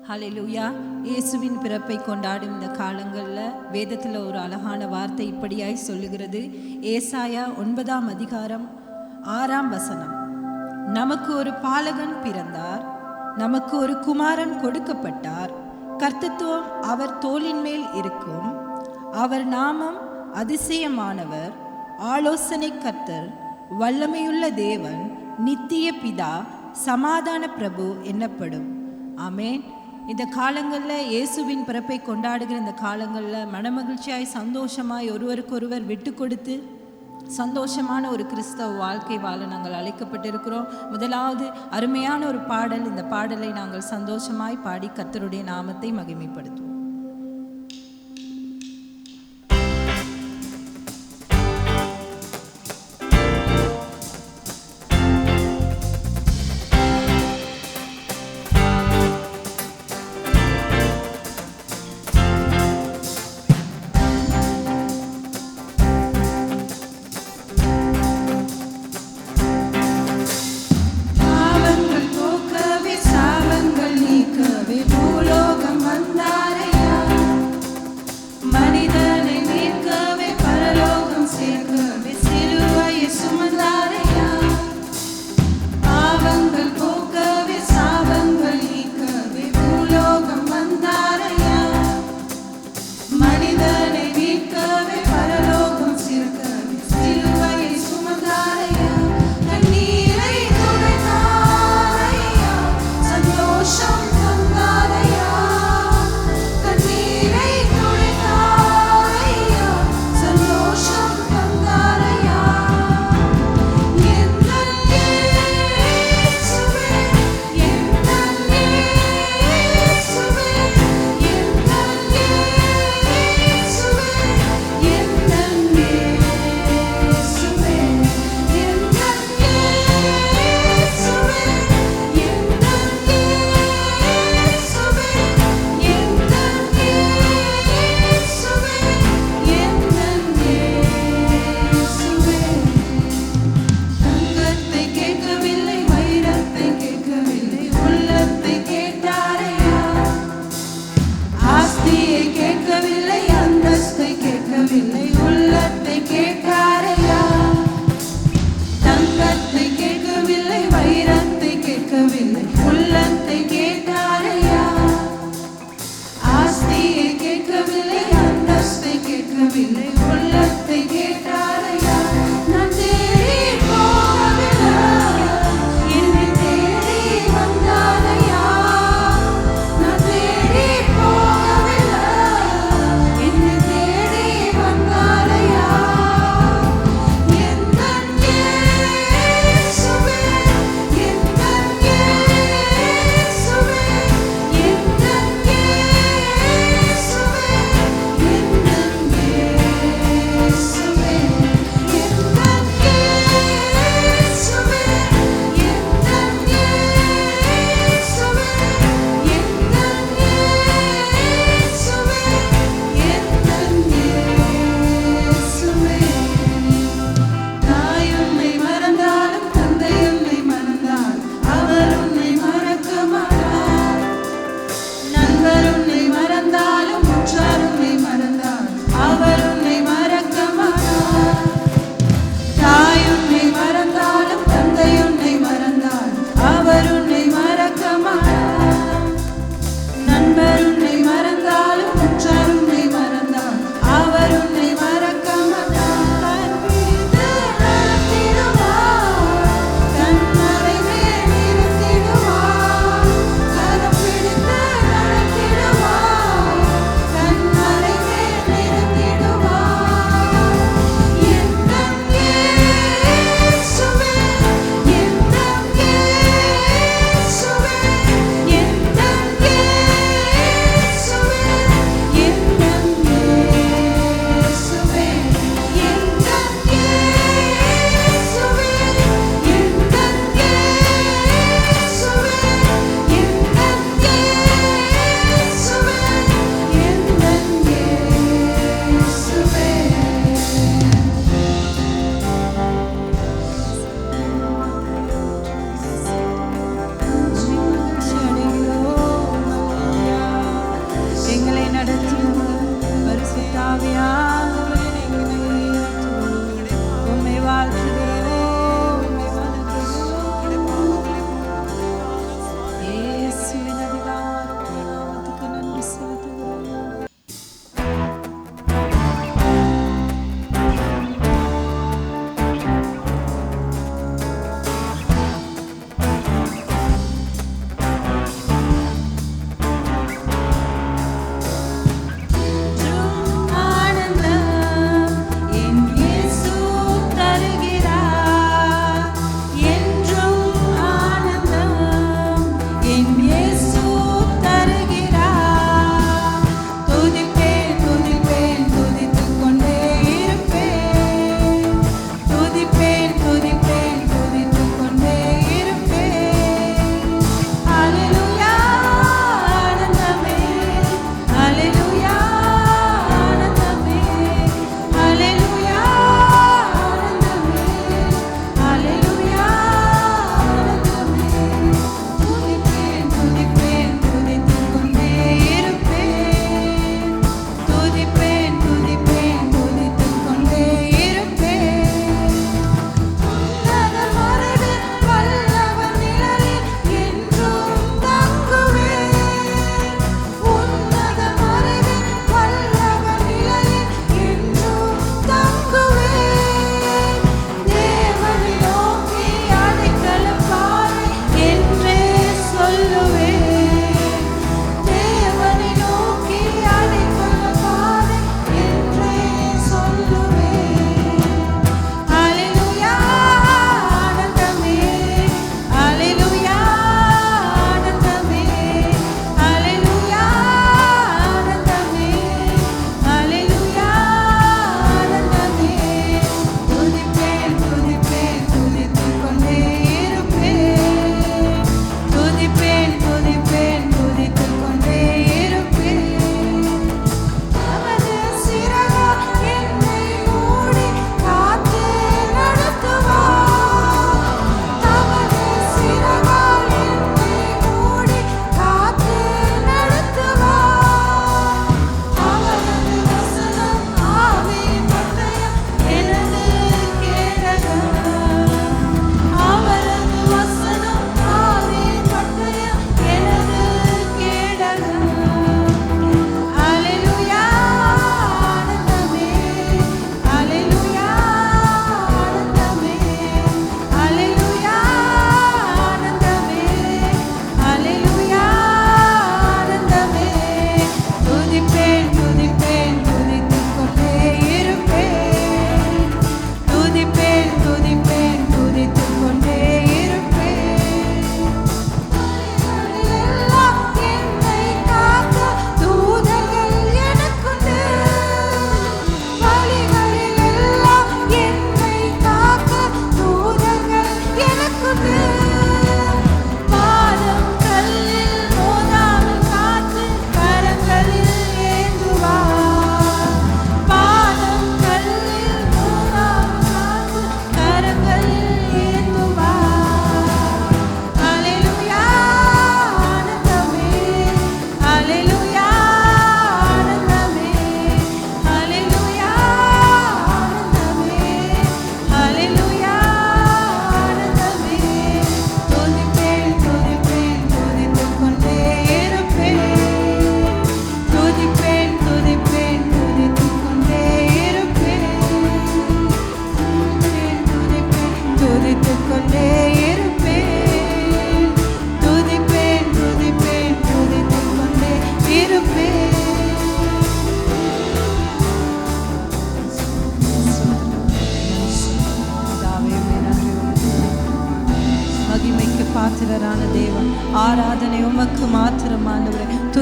ஹல்லேலூயா. இயேசுவின் பிறப்பை கொண்டாடும் இந்த காலங்களில் வேதத்தில் ஒரு அழகான வார்த்தை இப்படியாய் சொல்லுகிறது. ஏசாயா 9ஆம் அதிகாரம் 6ஆம் வசனம். நமக்கு ஒரு பாலகன் பிறந்தார், நமக்கு ஒரு குமாரன் கொடுக்கப்பட்டார், கர்த்தத்துவம் அவர் தோளின் மேல் இருக்கும். அவர் நாமம் அதிசயமானவர், ஆலோசனை கர்த்தர், வல்லமையுள்ள தேவன், நித்திய பிதா, சமாதான பிரபு என்னப்படும். ஆமேன். இந்த காலங்களில் இயேசுவின் பிறப்பை கொண்டாடுகிற இந்த காலங்களில் மனமகிழ்ச்சியாய் சந்தோஷமாய் ஒருவருக்கொருவர் விட்டு கொடுத்து சந்தோஷமான ஒரு கிறிஸ்தவ வாழ்க்கை வாழ நாங்கள் அழைக்கப்பட்டிருக்கிறோம். முதலாவது அருமையான ஒரு பாடல். இந்த பாடலை நாங்கள் சந்தோஷமாய் பாடி கர்த்தருடைய நாமத்தை மகிமைப்படுத்துவோம். சாவங்கள் நீக்கவே பூலோகம் வந்தாரே,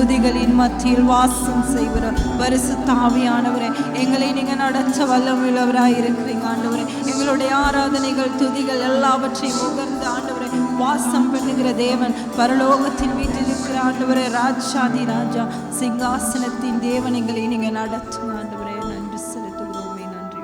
துதிகளின் மத்தியில் வாசம் செய்கிற பரிசுத்த ஆவியானவரே, எங்களை நீங்க நடத்த வல்லமுள்ளவராய் இருக்கிறீங்க ஆண்டவரே. எங்களுடைய ஆராதனைகள் துதிகள் எல்லாவற்றையும் உகர்ந்து ஆண்டவரே வாசம் பண்ணுகிற தேவன், பரலோகத்தின் வீட்டில் இருக்கிற ஆண்டவரே, ராஜாதி ராஜா, சிங்காசனத்தின் தேவன், எங்களை நீங்க நடத்துங்க ஆண்டவரே. நன்றி செலுத்துகிறோமே, நன்றி.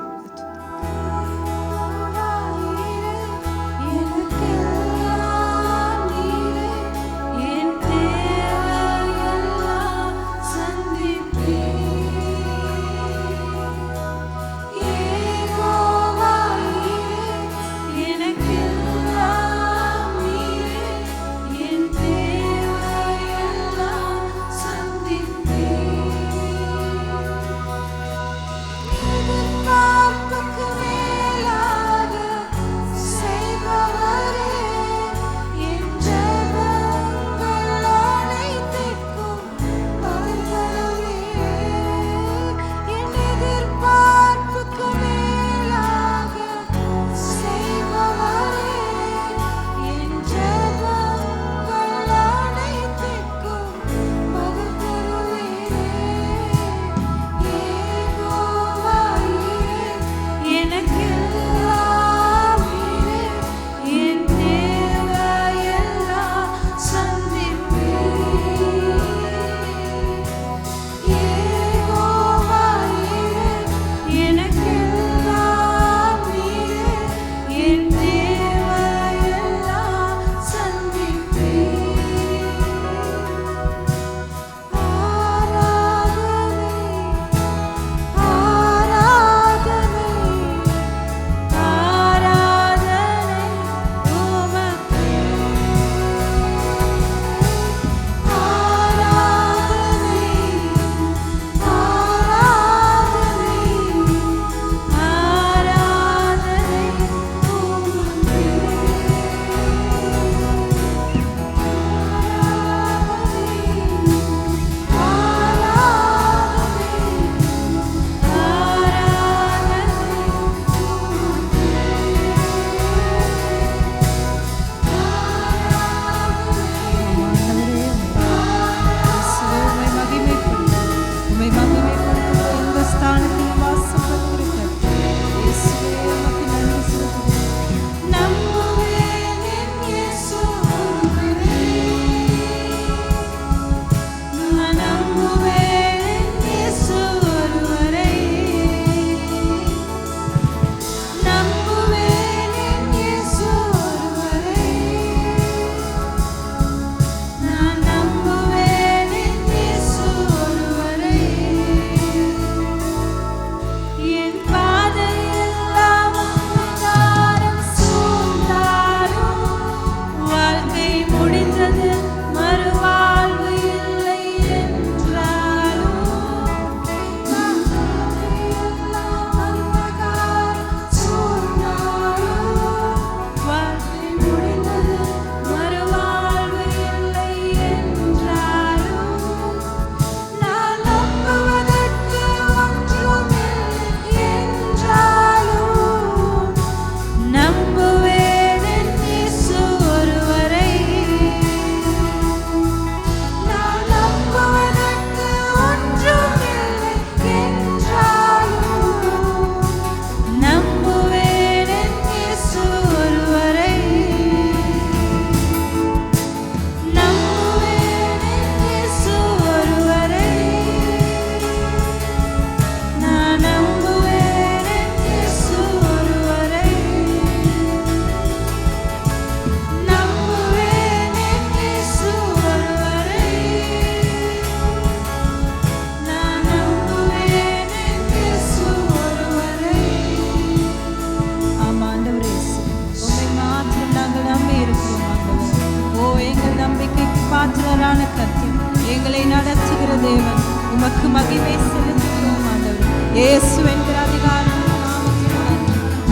பாத்திரரான கர்த்தர், எங்களை நடத்துகிற தேவன், உமக்கு மகிமை செலுத்துகிறோம் ஆண்டவரே. இயேசு என்கிற அதிகாரம்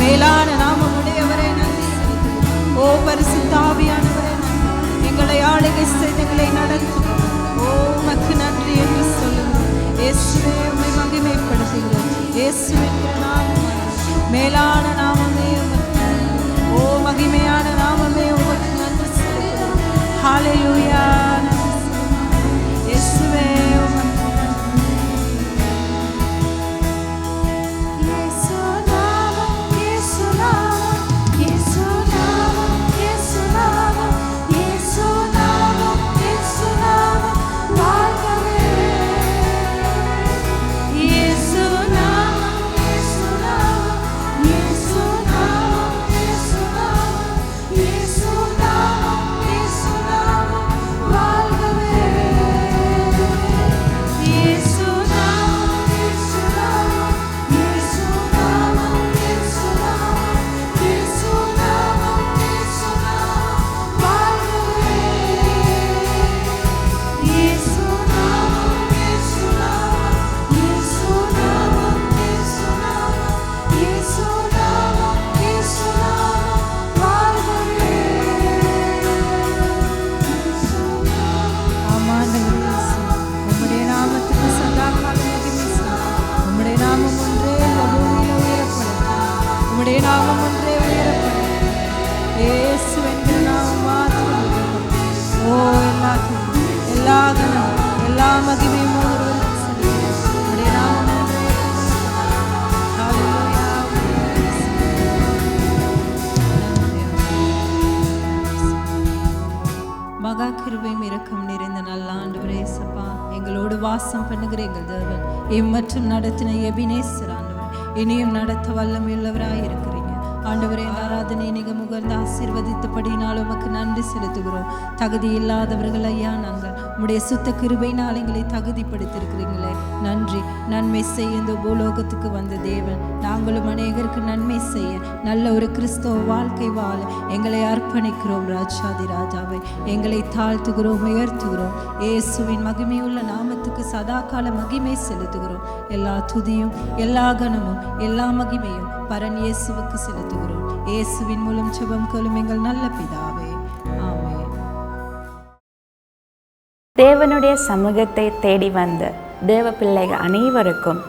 மேலான நாமம் உடையவரே நன்றி செலுத்துகிறோம். ஓ பரிசுத்த ஆவியானவரே நன்றி, எங்களை ஆளுகை செய்து எங்களை நடத்தும். ஓ உமக்கு நன்றி என்று சொல்லுகிறோம். இயேசுவே உம்மை மகிமைப்படுத்துகிறோம். இயேசு என்கிற நாமம் மேலான நாமமே உமக்கு, ஓ மகிமையான நாமமே உமக்கு நன்றி செலுத்துகிறோம். ஹல்லேலூயா. இயேசுவே எங்களோடு வாசம் பண்ணுகிற எங்கள் தேவன், மற்றும் நடத்தின எபினேசர் ஆண்டவர், இனியும் நடத்த வல்லமையுள்ளவராய் இருக்கிறீங்க ஆண்டவரே. ஆராதனை நீங்க முகர்ந்து ஆசீர்வதித்தபடினால் உமக்கு நன்றி செலுத்துகிறோம். தகுதி இல்லாதவர்கள் ஐயா, நாங்கள் உம்முடைய சுத்த கிருபையினால் எங்களை தகுதிப்படுத்தியிருக்கிறீங்களே, நன்றி. நன்மை செய்ய இந்த பூலோகத்துக்கு வந்த தேவன், நாங்களும் அநேகருக்கு நன்மை செய்ய நல்ல ஒரு கிறிஸ்தவ வாழ்க்கை வாழ எங்களை அர்ப்பணிக்கிறோம். ராஜாதி ராஜாவை எங்களை தாழ்த்துகிறோம், உயர்த்துகிறோம். இயேசுவின் மகிமையுள்ள நாமத்துக்கு சதாகால மகிமை செலுத்துகிறோம். எல்லா துதியும் எல்லா கனமும் எல்லா மகிமையும் பரன் இயேசுவுக்கு செலுத்துகிறோம். இயேசுவின் மூலம் ஜெபம் கேளும் எங்கள் நல்ல பிதாவே, ஆமென். தேவனுடைய சமூகத்தை தேடி வந்த தேவ பிள்ளைகள் அனைவருக்கும்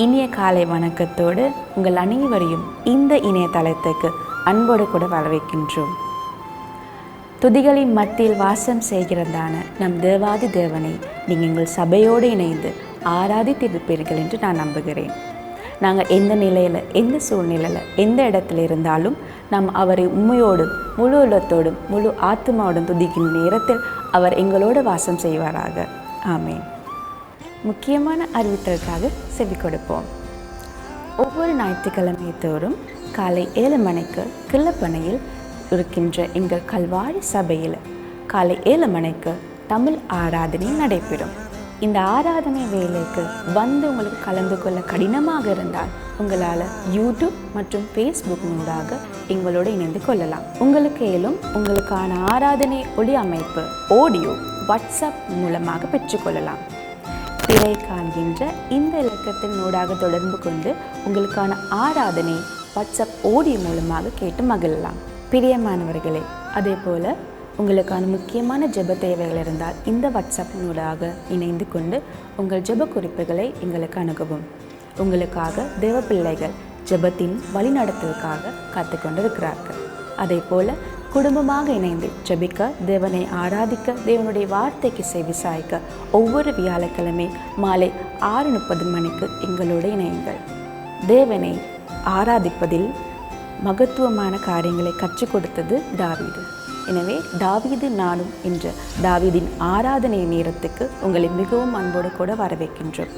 இனிய காலை வணக்கத்தோடு உங்கள் அனைவரையும் இந்த இணையதளத்துக்கு அன்போடு கூட வரவேற்கின்றோம். துதிகளின் மத்தியில் வாசம் செய்கிறதான நம் தேவாதி தேவனை நீங்கள் எங்கள் சபையோடு இணைந்து ஆராதித்திருப்பீர்கள் என்று நான் நம்புகிறேன். நாங்கள் எந்த நிலையில், எந்த சூழ்நிலையில், எந்த இடத்துல இருந்தாலும் நாம் அவரை உண்மையோடும் முழு உள்ளத்தோடும் முழு ஆத்மாவோடும் துதிக்கும் நேரத்தில் அவர் எங்களோடு வாசம் செய்வாராக. ஆமேன். முக்கியமான அறிவித்தலுக்காக செவி கொடுப்போம். ஒவ்வொரு ஞாயிற்றுக்கிழமை தோறும் காலை 7 மணிக்கு கிள்ளப்பனையில் இருக்கின்ற எங்கள் கல்வாரி சபையில் காலை 7 மணிக்கு தமிழ் ஆராதனை நடைபெறும். இந்த ஆராதனை வேலைக்கு வந்து உங்களுக்கு கலந்து கொள்ள கடினமாக இருந்தால் உங்களால் யூடியூப் மற்றும் ஃபேஸ்புக் மூலமாக எங்களோடு இணைந்து கொள்ளலாம். உங்களுக்கு மேலும் உங்களுக்கான ஆராதனை ஒளி அமைப்பு ஆடியோ வாட்ஸ்அப் மூலமாக பெற்றுக்கொள்ளலாம். திரை காண்கின்ற இந்த இலக்கத்தின் ஊடாக தொடர்பு கொண்டு உங்களுக்கான ஆராதனை வாட்ஸ்அப் ஆடியோ மூலமாக கேட்டு மகிழலாம். பிரியமானவர்களே, அதே போல் உங்களுக்கான முக்கியமான ஜெப தேவைகள் இருந்தால் இந்த வாட்ஸ்அப் மூலமாக இணைந்து கொண்டு உங்கள் ஜெப குறிப்புகளை எங்களுக்கு அணுகவும். உங்களுக்காக தேவ பிள்ளைகள் ஜெபத்தின் வழிநடத்தலுக்காக காத்துக்கொண்டிருக்கிறார்கள். அதே போல் குடும்பமாக இணைந்து ஜெபிக்க, தேவனை ஆராதிக்க, தேவனுடைய வார்த்தைக்கு செவி சாய்க்க ஒவ்வொரு வியாழக்கிழமை மாலை 6:30 மணிக்கு எங்களோடு இணையுங்கள். தேவனை ஆராதிப்பதில் மகத்துவமான காரியங்களை கற்றுக் கொடுத்தது தாவீது. எனவே தாவீது நானும் என்ற தாவீதின் ஆராதனை நேரத்துக்கு உங்களை மிகவும் அன்போடு கூட வரவேற்கின்றோம்.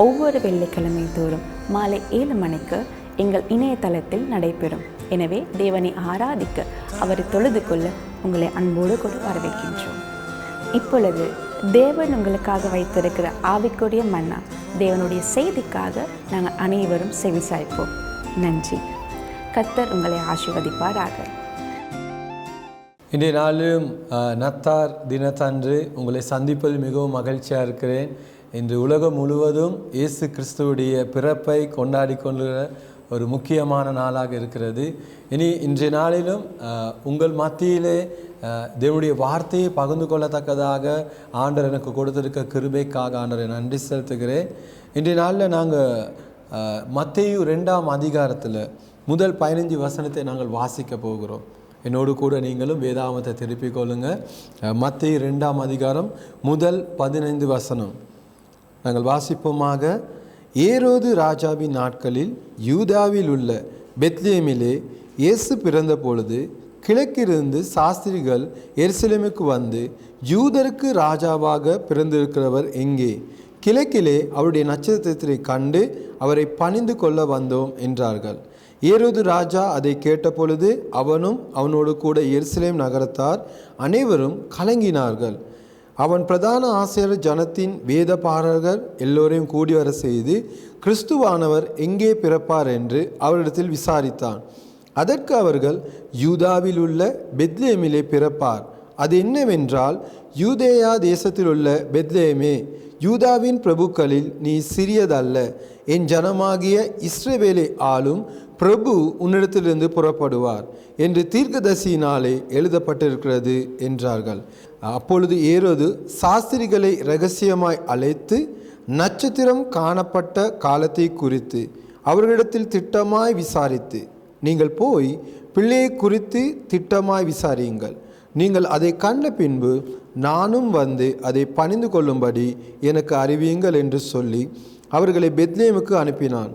ஒவ்வொரு வெள்ளிக்கிழமை தோறும் மாலை 7 மணிக்கு எங்கள் இணையதளத்தில் நடைபெறும். எனவே தேவனை ஆராதிக்க, அவரை தொழுது கொள்ள உங்களை அன்போடு கூட வரவேற்கின்றோம். இப்பொழுது தேவன் உங்களுக்காக வைத்திருக்கிற ஆவிக்குரிய மன்னா, தேவனுடைய செய்திக்காக நாங்கள் அனைவரும் செவிசாய்ப்போம். நன்றி. கர்த்தர் உங்களை ஆசீர்வதிப்பாராக. இன்றைய நாளும் நத்தார் தினத்தன்று உங்களை சந்திப்பதில் மிகவும் மகிழ்ச்சியாக இருக்கிறேன். இன்று உலகம் முழுவதும் இயேசு கிறிஸ்துவுடைய பிறப்பை கொண்டாடி கொள்கிற ஒரு முக்கியமான நாளாக இருக்கிறது. இன்றைய நாளிலும் உங்கள் மத்தியிலே தேவனுடைய வார்த்தையை பகிர்ந்து கொள்ளத்தக்கதாக ஆண்டவர் எனக்கு கொடுத்திருக்க கிருபைக்காக ஆண்டவரை நன்றி செலுத்துகிறேன். இன்றைய நாளில் நாங்கள் மத்தேயு 2ஆம் அதிகாரத்தில் முதல் 15 வசனத்தை நாங்கள் வாசிக்க போகிறோம். என்னோடு கூட நீங்களும் வேதாகமத்தை திருப்பிக் கொள்ளுங்கள். மத்தேயு 2ஆம் அதிகாரம் முதல் 15 வசனம் நாங்கள் வாசிப்போமாக. ஏரோது ராஜாவின் நாட்களில் யூதாவில் உள்ள பெத்லேமிலே இயேசு பிறந்த பொழுது கிழக்கிலிருந்து சாஸ்திரிகள் எருசலேமுக்கு வந்து, யூதருக்கு ராஜாவாக பிறந்திருக்கிறவர் எங்கே? கிழக்கிலே அவருடைய நட்சத்திரத்தை கண்டு அவரை பணிந்து கொள்ள வந்தோம் என்றார்கள். ஏரோது ராஜா அதை கேட்டபொழுது அவனும் அவனோடு கூட எருசலேம் நகரத்தார் அனைவரும் கலங்கினார்கள். அவன் பிரதான ஆசிரியர் ஜனத்தின் வேதபாரகர் எல்லோரையும் கூடி வர செய்து, கிறிஸ்துவானவர் எங்கே பிறப்பார் என்று அவரிடத்தில் விசாரித்தான். அதற்கு அவர்கள், யூதாவில் உள்ள பெத்லேமிலே பிறப்பார். அது என்னவென்றால், யூதேயா தேசத்தில் உள்ள பெத்லேமே, யூதாவின் பிரபுக்களில் நீ சிறியதல்ல, என் ஜனமாகிய இஸ்ரவேலை ஆளும் பிரபு உன்னிடத்திலிருந்து புறப்படுவார் என்று தீர்க்கதரிசியினாலே எழுதப்பட்டிருக்கிறது என்றார்கள். அப்பொழுது ஏரோது சாஸ்திரிகளை இரகசியமாய் அழைத்து நட்சத்திரம் காணப்பட்ட காலத்தை குறித்து அவர்களிடத்தில் திட்டமாய் விசாரித்து, நீங்கள் போய் பிள்ளையை குறித்து திட்டமாய் விசாரியுங்கள், நீங்கள் அதை கண்ட பின்பு நானும் வந்து அதை பணிந்து கொள்ளும்படி எனக்கு அறிவியுங்கள் என்று சொல்லி அவர்களை பெத்லேமுக்கு அனுப்பினான்.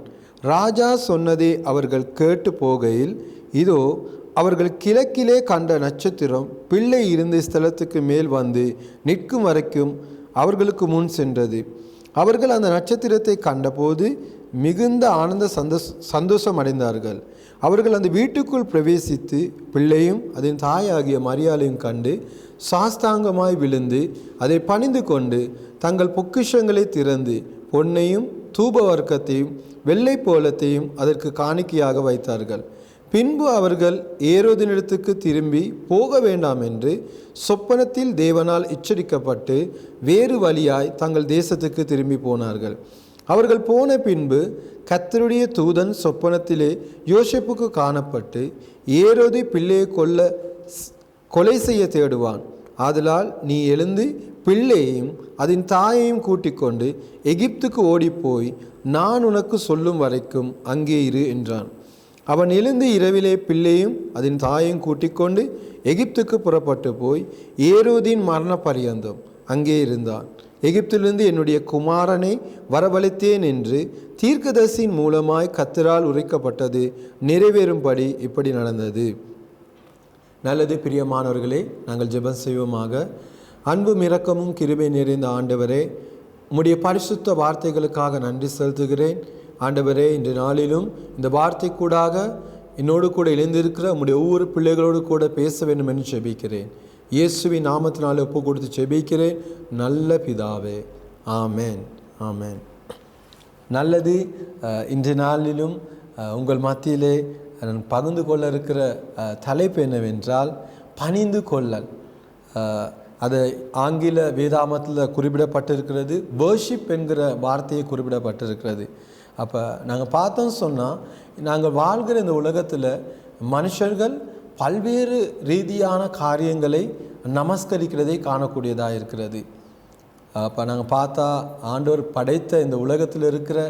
ராஜா சொன்னதை அவர்கள் கேட்டு போகையில், இதோ அவர்கள் கிழக்கிலே கண்ட நட்சத்திரம் பிள்ளை இருந்த ஸ்தலத்துக்கு மேல் வந்து நிற்கும் வரைக்கும் அவர்களுக்கு முன் சென்றது. அவர்கள் அந்த நட்சத்திரத்தை கண்டபோது மிகுந்த ஆனந்த சந்தோஷம் அடைந்தார்கள். அவர்கள் அந்த வீட்டுக்குள் பிரவேசித்து பிள்ளையும் அதன் தாயாகிய மரியாளையும் கண்டு சாஸ்தாங்கமாய் விழுந்து அதை பணிந்து கொண்டு தங்கள் பொக்கிஷங்களை திறந்து பொன்னையும் தூப வர்க்கத்தையும் வெள்ளை போலத்தையும் அதற்கு காணிக்கையாக வைத்தார்கள். பின்பு அவர்கள் ஏரோதினிடத்துக்கு திரும்பி போக வேண்டாம் என்று சொப்பனத்தில் தேவனால் எச்சரிக்கப்பட்டு வேறு வழியாய் தங்கள் தேசத்துக்கு திரும்பி போனார்கள். அவர்கள் போன பின்பு கர்த்தருடைய தூதன் சொப்பனத்திலே யோசேப்புக்கு காணப்பட்டு, ஏரோது பிள்ளையை கொலை செய்ய தேடுவான், ஆதலால் நீ எழுந்து பிள்ளையையும் அதன் தாயையும் கூட்டிக் கொண்டு எகிப்துக்கு ஓடிப்போய் நான் உனக்கு சொல்லும் வரைக்கும் அங்கே இரு என்றான். அவன் எழுந்து இரவிலே பிள்ளையும் அதன் தாயையும் கூட்டிக் கொண்டு எகிப்துக்கு புறப்பட்டு போய் ஏரோதின் மரண பரியந்தம் அங்கே இருந்தான். எகிப்திலிருந்து என்னுடைய குமாரனை வரவழைத்தேன் என்று தீர்க்கதரிசியின் மூலமாய் கர்த்தரால் உரைக்கப்பட்டது நிறைவேறும்படி இப்படி நடந்தது. நல்லது பிரியமானவர்களே, நாங்கள் ஜெபம் செய்வோமாக. அன்பும் இரக்கமும் கிருபை நிறைந்த ஆண்டவரே, உம்முடைய பரிசுத்த வார்த்தைகளுக்காக நன்றி செலுத்துகிறேன். ஆண்டவரே, இன்று நாளிலும் இந்த வார்த்தை கூடாக என்னோடு கூட இணைந்திருக்கிற உம்முடைய ஒவ்வொரு பிள்ளைகளோடு கூட பேச வேண்டும் என்று ஜெபிக்கிறேன். இயேசுவின் நாமத்தினால் ஒப்பு கொடுத்து ஜெபிக்கிறேன் நல்ல பிதாவே, ஆமேன், ஆமேன். நல்லது. இன்று நாளிலும் உங்கள் மத்தியிலே நான் பகிர்ந்து கொள்ள இருக்கிற தலைப்பு என்னவென்றால் பணிந்து கொள்ளல். அது ஆங்கில வேதாமத்தில் குறிப்பிடப்பட்டிருக்கிறது. வர்ஷிப் என்கிற வார்த்தையை குறிப்பிடப்பட்டிருக்கிறது. அப்போ நாங்கள் பார்த்தோம் சொன்னால், நாங்கள் வாழ்கிற இந்த உலகத்தில் மனுஷர்கள் பல்வேறு ரீதியான காரியங்களை நமஸ்கரிக்கிறதை காணக்கூடியதாக இருக்கிறது. அப்போ நாங்கள் பார்த்தா ஆண்டவர் படைத்த இந்த உலகத்தில் இருக்கிற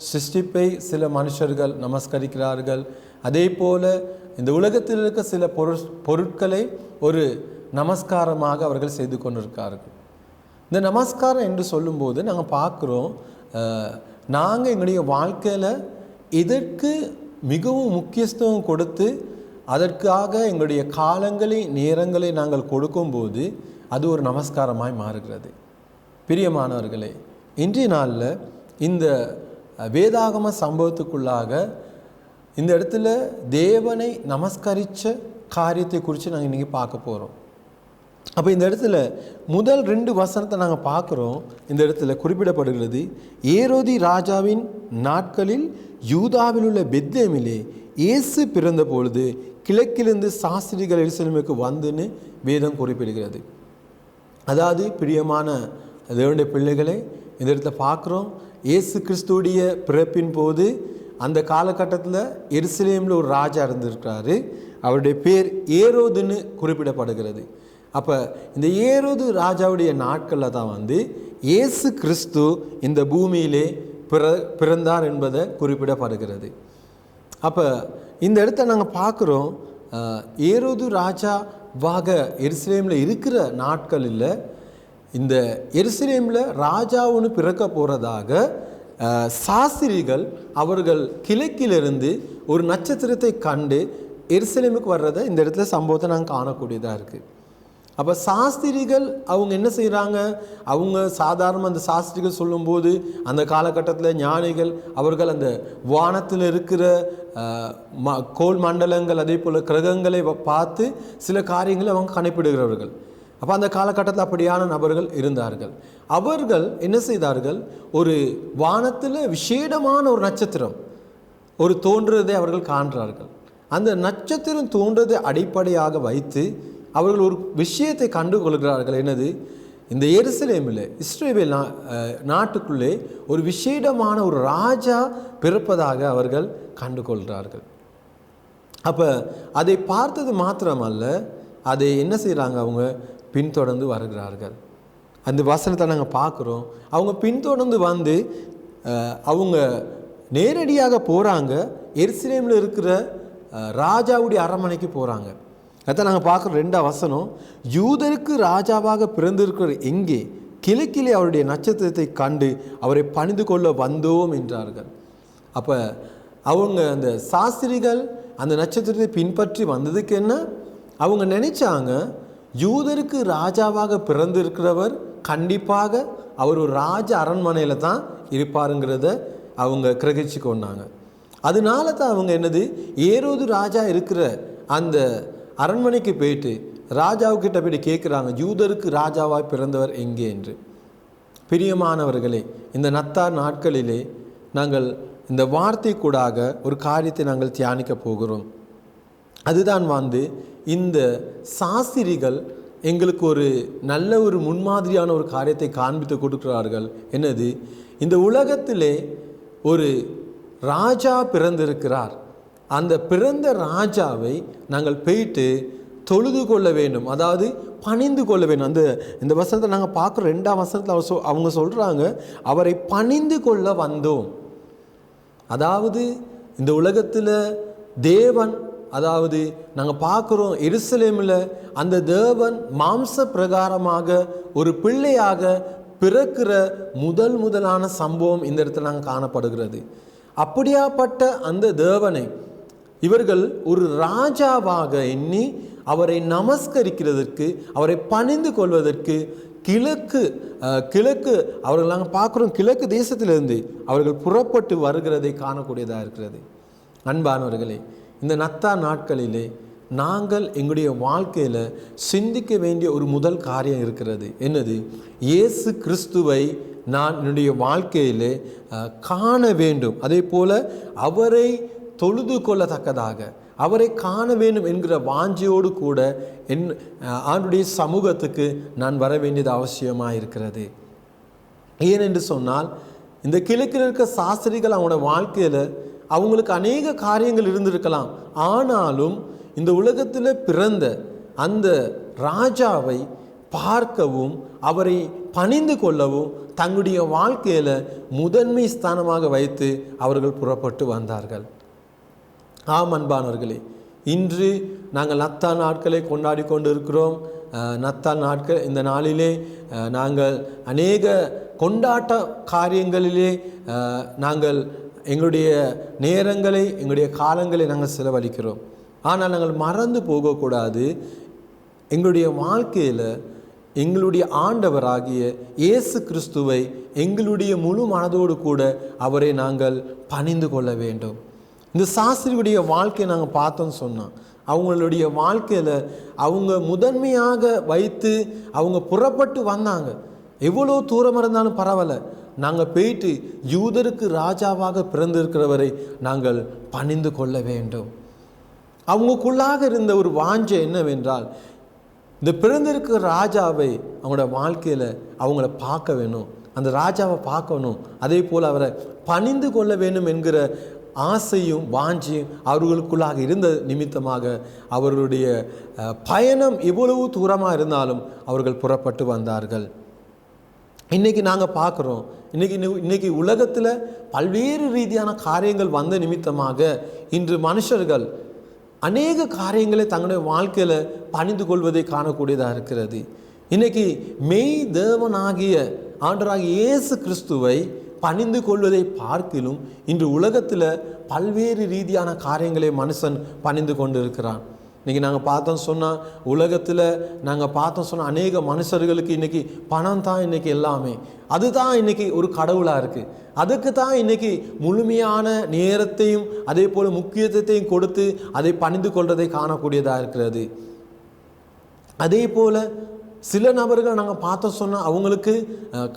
சிருஷ்டிப்பை சில மனுஷர்கள் நமஸ்கரிக்கிறார்கள். அதே போல் இந்த உலகத்தில் இருக்க சில பொருட்களை ஒரு நமஸ்காரமாக அவர்கள் செய்து கொண்டிருக்கார்கள். இந்த நமஸ்காரம் என்று சொல்லும்போது நாங்கள் பார்க்குறோம், நாங்கள் எங்களுடைய வாழ்க்கையில் இதற்கு மிகவும் முக்கியத்துவம் கொடுத்து அதற்காக எங்களுடைய காலங்களை நேரங்களை நாங்கள் கொடுக்கும்போது அது ஒரு நமஸ்காரமாய் மாறுகிறது. பிரியமானவர்களே, இன்றைய நாளில் இந்த வேதாகம சம்பவத்துக்குள்ளாக இந்த இடத்துல தேவனை நமஸ்கரித்த காரியத்தை குறித்து நாங்கள் இன்றைக்கி பார்க்க போகிறோம். அப்போ இந்த இடத்துல முதல் 2 வசனத்தை நாங்கள் பார்க்குறோம். இந்த இடத்துல குறிப்பிடப்படுகிறது, ஏரோதி ராஜாவின் நாட்களில் யூதாவில் உள்ள பெத்லேமிலே இயேசு பிறந்த பொழுது கிழக்கிலிருந்து சாஸ்திரிகள் எருசலேமுக்கு வந்துன்னு வேதம் குறிப்பிடுகிறது. அதாவது பிரியமான தேவனுடைய பிள்ளைகளை, இந்த இடத்துல பார்க்குறோம், இயேசு கிறிஸ்துடைய பிறப்பின் போது அந்த காலகட்டத்தில் எருசலேமில் ஒரு ராஜா இருந்திருக்கிறாரு. அவருடைய பேர் ஏரோதுன்னு குறிப்பிடப்படுகிறது. அப்போ இந்த ஏரோது ராஜாவுடைய நாட்களில் தான் இயேசு கிறிஸ்து இந்த பூமியிலே பிறந்தார் என்பதை குறிப்பிடப்படுகிறது. அப்போ இந்த இடத்த நாங்கள் பார்க்குறோம், ஏரோது ராஜாவாக எருசலேமில் இருக்கிற நாட்களில் இந்த எருசலேமில் ராஜா ஒன்று பிறக்க போகிறதாக சாஸ்திரிகள் அவர்கள் கிழக்கிலிருந்து ஒரு நட்சத்திரத்தை கண்டு எருசலேமுக்கு வர்றதை இந்த இடத்துல சம்பவத்தை நாங்கள் காணக்கூடியதாக இருக்குது. அப்போ சாஸ்திரிகள் அவங்க என்ன செய்கிறாங்க, அவங்க சாதாரண அந்த சாஸ்திரிகள் சொல்லும்போது அந்த காலகட்டத்தில் ஞானிகள் அவர்கள் அந்த வானத்தில் இருக்கிற கோள் மண்டலங்கள் அதே போல் கிரகங்களை பார்த்து சில காரியங்களை அவங்க கணிப்பிடுகிறவர்கள். அப்போ அந்த காலகட்டத்தில் அப்படியான நபர்கள் இருந்தார்கள். அவர்கள் என்ன செய்தார்கள், ஒரு வானத்தில் விசேடமான ஒரு நட்சத்திரம் ஒரு தோன்றுவதை அவர்கள் காண்கிறார்கள். அந்த நட்சத்திரம் தோன்றதை அடிப்படையாக வைத்து அவர்கள் ஒரு விஷயத்தை கண்டு கொள்கிறார்கள். என்னது, இந்த எருசலேமில் இஸ்ரவேல் நாட்டுக்குள்ளே ஒரு விசேடமான ஒரு ராஜா பிறப்பதாக அவர்கள் கண்டு கொள்கிறார்கள். அப்போ அதை பார்த்தது மாத்திரமல்ல, அதை என்ன செய்கிறாங்க, அவங்க பின்தொடர்ந்து வருகிறார்கள். அந்த வசனத்தை நாங்கள் பார்க்குறோம். அவங்க பின்தொடர்ந்து வந்து அவங்க நேரடியாக போகிறாங்க, எருசலேமில் இருக்கிற ராஜாவுடைய அரண்மனைக்கு போகிறாங்க. அதான் நாங்கள் பார்க்குற 2ஆம் வசனம், யூதருக்கு ராஜாவாக பிறந்திருக்கிற எங்கே கிழக்கிலே அவருடைய நட்சத்திரத்தை கண்டு அவரை பணிந்து கொள்ள வந்தோம் என்றார்கள். அப்போ அவங்க அந்த சாஸ்திரிகள் அந்த நட்சத்திரத்தை பின்பற்றி வந்ததுக்கு என்ன, அவங்க நினைச்சாங்க, யூதருக்கு ராஜாவாக பிறந்திருக்கிறவர் கண்டிப்பாக அவர் ஒரு ராஜ அரண்மனையில் தான் இருப்பாருங்கிறத அவங்க கிரகிச்சு கொண்டாங்க. அதனால தான் அவங்க என்னது, ஏரோது ராஜா இருக்கிற அந்த அரண்மனைக்கு போயிட்டு ராஜாவுக்கிட்ட போய்ட்டு கேட்குறாங்க, யூதருக்கு ராஜாவாய் பிறந்தவர் எங்கே என்று. பிரியமானவர்களே, இந்த நத்தார் நாட்களிலே நாங்கள் இந்த வார்த்தை கூடாக ஒரு காரியத்தை நாங்கள் தியானிக்க போகிறோம். அதுதான் இந்த சாஸ்திரிகள் எங்களுக்கு ஒரு நல்ல ஒரு முன்மாதிரியான ஒரு காரியத்தை காண்பித்து கொடுக்கிறார்கள். என்னது, இந்த உலகத்திலே ஒரு ராஜா பிறந்திருக்கிறார். அந்த பிறந்த ராஜாவை நாங்கள் போயிட்டு தொழுது கொள்ள வேண்டும், அதாவது பணிந்து கொள்ள வேண்டும். இந்த வசனத்தை நாங்கள் பார்க்குறோம். 2ஆம் வசனத்தில் அவங்க சொல்கிறாங்க, அவரை பணிந்து கொள்ள வந்தோம். அதாவது இந்த உலகத்தில் தேவன், அதாவது நாங்கள் பார்க்குறோம் எருசலேமில் அந்த தேவன் மாம்ச பிரகாரமாக ஒரு பிள்ளையாக பிறக்கிற முதலான சம்பவம் இந்த இடத்துல நாங்கள் காணப்படுகிறது. அப்படியாப்பட்ட அந்த தேவனை இவர்கள் ஒரு ராஜாவாக எண்ணி அவரை நமஸ்கரிக்கிறதற்கு, அவரை பணிந்து கொள்வதற்கு கிழக்கு அவர்கள் நாங்கள் பார்க்குறோம், கிழக்கு தேசத்திலிருந்து அவர்கள் புறப்பட்டு வருகிறதை காணக்கூடியதாக இருக்கிறது. அன்பானவர்களே, இந்த நத்தார் நாட்களிலே நாங்கள் எங்களுடைய வாழ்க்கையில் சிந்திக்க வேண்டிய ஒரு முதல் காரியம் இருக்கிறது. என்னது, இயேசு கிறிஸ்துவை நான் என்னுடைய வாழ்க்கையில் காண வேண்டும். அதே போல் அவரை தொழுது கொள்ளத்தக்கதாக அவரை காண வேண்டும் என்கிற வாஞ்சையோடு கூட ஆண்டுடைய சமூகத்துக்கு நான் வர வேண்டியது அவசியமாக இருக்கிறது. ஏனென்று சொன்னால், இந்த கிழக்கில் இருக்க சாஸ்திரிகள் அவங்களோட வாழ்க்கையில் அவங்களுக்கு அநேக காரியங்கள் இருந்திருக்கலாம். ஆனாலும் இந்த உலகத்தில் பிறந்த அந்த ராஜாவை பார்க்கவும் அவரை பணிந்து கொள்ளவும் தங்களுடைய வாழ்க்கையில் முதன்மை ஸ்தானமாக வைத்து அவர்கள் புறப்பட்டு வந்தார்கள். ஆம் அன்பானவர்களே, இன்று நாங்கள் நத்தார் நாட்களை கொண்டாடி கொண்டு இருக்கிறோம். நத்தார் நாட்கள், இந்த நாளிலே நாங்கள் அநேக கொண்டாட்ட காரியங்களிலே நாங்கள் எங்களுடைய நேரங்களை, எங்களுடைய காலங்களை நாங்கள் செலவழிக்கிறோம். ஆனால் நாங்கள் மறந்து போகக்கூடாது, எங்களுடைய வாழ்க்கையில் எங்களுடைய ஆண்டவராகிய இயேசு கிறிஸ்துவை எங்களுடைய முழு மனதோடு கூட அவரை நாங்கள் பணிந்து கொள்ள வேண்டும். இந்த சாஸ்திரியுடைய வாழ்க்கையை நாங்கள் பார்த்தோன்னு சொன்னோம். அவங்களுடைய வாழ்க்கையில் அவங்க முதன்மையாக வைத்து அவங்க புறப்பட்டு வந்தாங்க. எவ்வளோ தூரமாக இருந்தாலும் பரவாயில்ல, நாங்கள் போயிட்டு யூதருக்கு ராஜாவாக பிறந்திருக்கிறவரை நாங்கள் பணிந்து கொள்ள வேண்டும். அவங்களுக்குள்ளாக இருந்த ஒரு வாஞ்சை என்னவென்றால், இந்த பிறந்திருக்கிற ராஜாவை அவங்களோட வாழ்க்கையில் அவங்கள பார்க்க வேணும், அந்த ராஜாவை பார்க்கணும், அதே போல் அவரை பணிந்து கொள்ள வேண்டும் என்கிற ஆசையும் வாஞ்சியும் அவர்களுக்குள்ளாக இருந்த நிமித்தமாக அவர்களுடைய பயணம் எவ்வளவு தூரமாக இருந்தாலும் அவர்கள் புறப்பட்டு வந்தார்கள். இன்றைக்கி நாங்கள் பார்க்குறோம், இன்றைக்கி உலகத்தில் பல்வேறு ரீதியான காரியங்கள் வந்த நிமித்தமாக இன்று மனுஷர்கள் அநேக காரியங்களை தங்களுடைய வாழ்க்கையில் பணிந்து கொள்வதை காணக்கூடியதாக இருக்கிறது. இன்றைக்கி மெய் தேவனாகிய ஆண்டவராகிய இயேசு கிறிஸ்துவை பணிந்து கொள்வதை பார்க்கிலும் இன்று உலகத்தில் பல்வேறு ரீதியான காரியங்களை மனுஷன் பணிந்து கொண்டு இருக்கிறான். இன்றைக்கி நாங்கள் பார்த்தோம் சொன்னால், உலகத்தில் நாங்கள் பார்த்தோம் சொன்னால் அநேக மனுஷர்களுக்கு இன்றைக்கி பணம் தான் இன்றைக்கி எல்லாமே, அதுதான் இன்றைக்கி ஒரு கடவுளாக இருக்குது. அதுக்கு தான் இன்றைக்கி முழுமையான நேரத்தையும் அதே போல் முக்கியத்துவத்தையும் கொடுத்து அதை பணிந்து கொள்வதை காணக்கூடியதாக இருக்கிறது. அதே போல் சில நபர்கள் நாங்கள் பார்த்தோம் சொன்னால் அவங்களுக்கு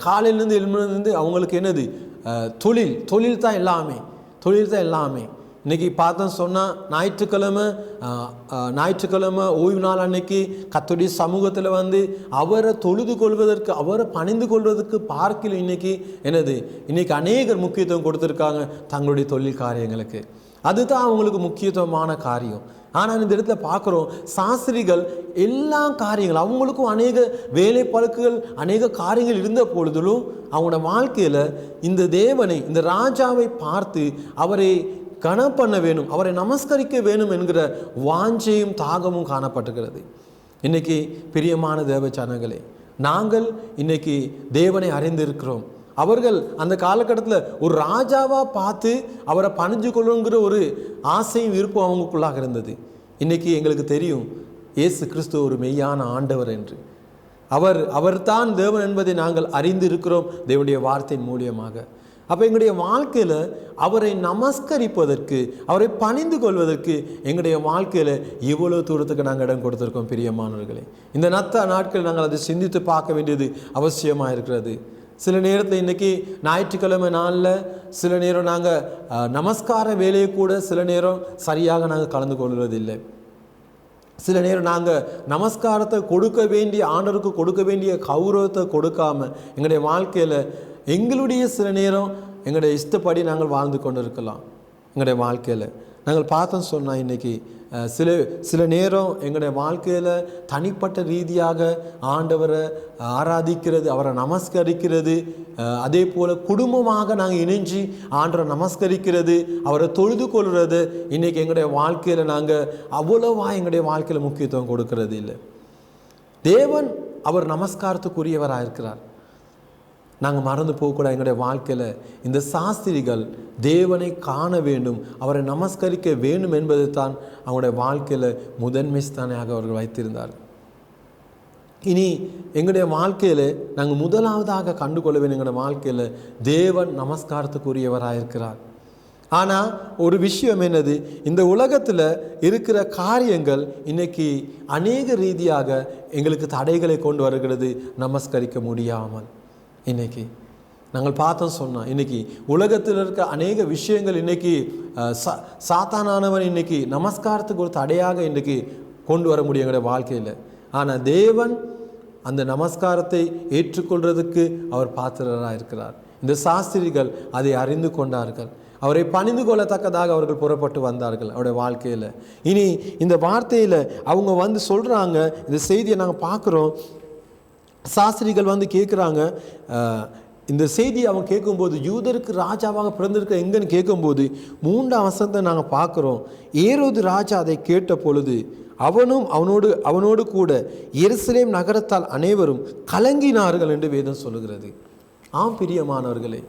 காலையிலேருந்து எழுந்திருந்து அவங்களுக்கு என்னது, தொழில் தான் எல்லாமே, இன்றைக்கி பார்த்தோம் சொன்னால் ஞாயிற்றுக்கிழமை ஓய்வு நாள் அன்னைக்கு கர்த்தருடைய சமூகத்தில் அவரை தொழுது கொள்வதற்கு, அவரை பணிந்து கொள்வதற்கு பார்க்கல இன்றைக்கி இன்றைக்கி அநேகர் முக்கியத்துவம் கொடுத்துருக்காங்க தங்களுடைய தொழில் காரியங்களுக்கு. அதுதான் அவங்களுக்கு முக்கியத்துவமான காரியம். ஆனால் இந்த இடத்துல பார்க்குறோம், சாஸ்திரிகள் எல்லா காரியங்கள் அவங்களுக்கும் அநேக வேலை பழக்குகள் அநேக காரியங்கள் இருந்த பொழுதிலும் அவங்களோட வாழ்க்கையில் இந்த தேவனை, இந்த ராஜாவை பார்த்து அவரை கனம் பண்ண வேணும், அவரை நமஸ்கரிக்க வேணும் என்கிற வாஞ்சையும் தாகமும் காணப்பட்டுகிறது. இன்றைக்கி பிரியமான தேவ ஜனங்களே, நாங்கள் இன்றைக்கி தேவனை அறிந்திருக்கிறோம். அவர்கள் அந்த காலகட்டத்தில் ஒரு ராஜாவாக பார்த்து அவரை பணிஞ்சு கொள்ளுங்கிற ஒரு ஆசையும் விருப்பம் அவங்களுக்குள்ளாக இருந்தது. இன்றைக்கி எங்களுக்கு தெரியும் இயேசு கிறிஸ்து ஒரு மெய்யான ஆண்டவர் என்று. அவர்தான் தேவன் என்பதை நாங்கள் அறிந்து இருக்கிறோம் தேவனுடைய வார்த்தையின் மூலியமாக. அப்போ எங்களுடைய வாழ்க்கையில் அவரை நமஸ்கரிப்பதற்கு, அவரை பணிந்து கொள்வதற்கு எங்களுடைய வாழ்க்கையில் இவ்வளோ தூரத்துக்கு நாங்கள் இடம் கொடுத்துருக்கோம் பிரியமானவர்களே. இந்த நாட்கள் நாங்கள் அதை சிந்தித்து பார்க்க வேண்டியது அவசியமாக இருக்கிறது. சில நேரத்தில் இன்றைக்கி ஞாயிற்றுக்கிழமை நாளில் சில நேரம் நாங்கள் நமஸ்கார வேலையை கூட சில நேரம் சரியாக நாங்கள் கலந்து கொள்வதில்லை. சில நேரம் நாங்கள் நமஸ்காரத்தை கொடுக்க வேண்டிய, ஆண்டவருக்கு கொடுக்க வேண்டிய கௌரவத்தை கொடுக்காமல் எங்களுடைய வாழ்க்கையில் எங்களுடைய சில நேரம் எங்களுடைய இஷ்டப்படி நாங்கள் வாழ்ந்து கொண்டு இருக்கலாம். எங்களுடைய வாழ்க்கையில் நாங்கள் பார்த்தோன்னு சொன்னால் இன்றைக்கி சில நேரம் எங்களுடைய வாழ்க்கையில் தனிப்பட்ட ரீதியாக ஆண்டவரை ஆராதிக்கிறது, அவரை நமஸ்கரிக்கிறது, அதே போல் குடும்பமாக நாங்கள் இணைஞ்சு ஆண்டவரை நமஸ்கரிக்கிறது, அவரை தொழுது கொள்வது இன்றைக்கி எங்களுடைய வாழ்க்கையில் நாங்கள் அவ்வளவா எங்களுடைய வாழ்க்கையில் முக்கியத்துவம் கொடுக்கறது இல்லை. தேவன் அவர் நமஸ்காரத்துக்குரியவராக இருக்கிறார். நாங்கள் மறந்து போகக்கூடாது. எங்களுடைய வாழ்க்கையில் இந்த சாஸ்திரிகள் தேவனை காண வேண்டும், அவரை நமஸ்கரிக்க வேண்டும் என்பதை தான் அவங்களுடைய வாழ்க்கையில் முதன்மை ஸ்தானியாக அவர்கள் வைத்திருந்தார்கள். இனி எங்களுடைய வாழ்க்கையில் நாங்கள் முதலாவதாக கண்டுகொள்ள வேண்டும், எங்களுடைய வாழ்க்கையில் தேவன் நமஸ்காரத்துக்குரியவராக இருக்கிறார். ஆனால் ஒரு விஷயம் என்னது, இந்த உலகத்தில் இருக்கிற காரியங்கள் இன்னைக்கு அநேக ரீதியாக எங்களுக்கு தடைகளை கொண்டு வருகிறது நமஸ்கரிக்க முடியாமல். இன்றைக்கி நாங்கள் பார்த்தோம் சொன்னால் இன்றைக்கி உலகத்தில் இருக்க அநேக விஷயங்கள் இன்றைக்கி சாத்தானானவன் இன்றைக்கி நமஸ்காரத்துக்கு ஒரு தடையாக இன்றைக்கி கொண்டு வர முடியும் எங்களுடைய வாழ்க்கையில். ஆனால் தேவன் அந்த நமஸ்காரத்தை ஏற்றுக்கொள்வதற்கு அவர் பாத்திரராக இருக்கிறார். இந்த சாஸ்திரிகள் அதை அறிந்து கொண்டார்கள், அவரை பணிந்து கொள்ளத்தக்கதாக அவர்கள் புறப்பட்டு வந்தார்கள் அவருடைய வாழ்க்கையில். இனி இந்த வார்த்தையில் அவங்க வந்து சொல்கிறாங்க, இந்த செய்தியை நாங்கள் பார்க்குறோம். சாஸ்திரிகள் வந்து கேட்குறாங்க, இந்த செய்தியை அவங்க கேட்கும்போது யூதருக்கு ராஜாவாக பிறந்திருக்க எங்கன்னு கேட்கும்போது 3ஆம் வசனத்தை நாங்கள் பார்க்குறோம். ஏரோது ராஜா அதை கேட்ட பொழுது அவனும் அவனோடு கூட எருசலேம் நகரத்தால் அனைவரும் கலங்கினார்கள் என்று வேதம் சொல்லுகிறது. ஆம் பிரியமானவர்களே,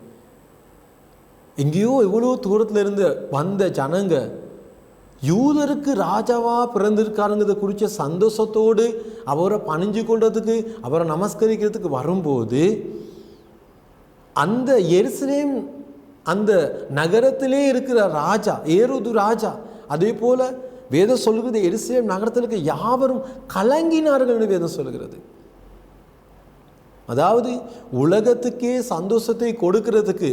எங்கேயோ எவ்வளோ தூரத்திலிருந்து வந்த ஜனங்க யூதருக்கு ராஜாவாக பிறந்திருக்காருங்கிறத குறித்த சந்தோஷத்தோடு அவரை பணிஞ்சு கொள்றதுக்கு, அவரை நமஸ்கரிக்கிறதுக்கு வரும்போது அந்த எருசலேம் அந்த நகரத்திலே இருக்கிற ராஜா ஏரோது ராஜா, அதே போல் வேதம் சொல்லுகிறது எருசலேம் நகரத்தில் இருக்க யாவரும் கலங்கினார்கள் என்று வேதம் சொல்லுகிறது. அதாவது உலகத்துக்கே சந்தோஷத்தை கொடுக்கிறதுக்கு,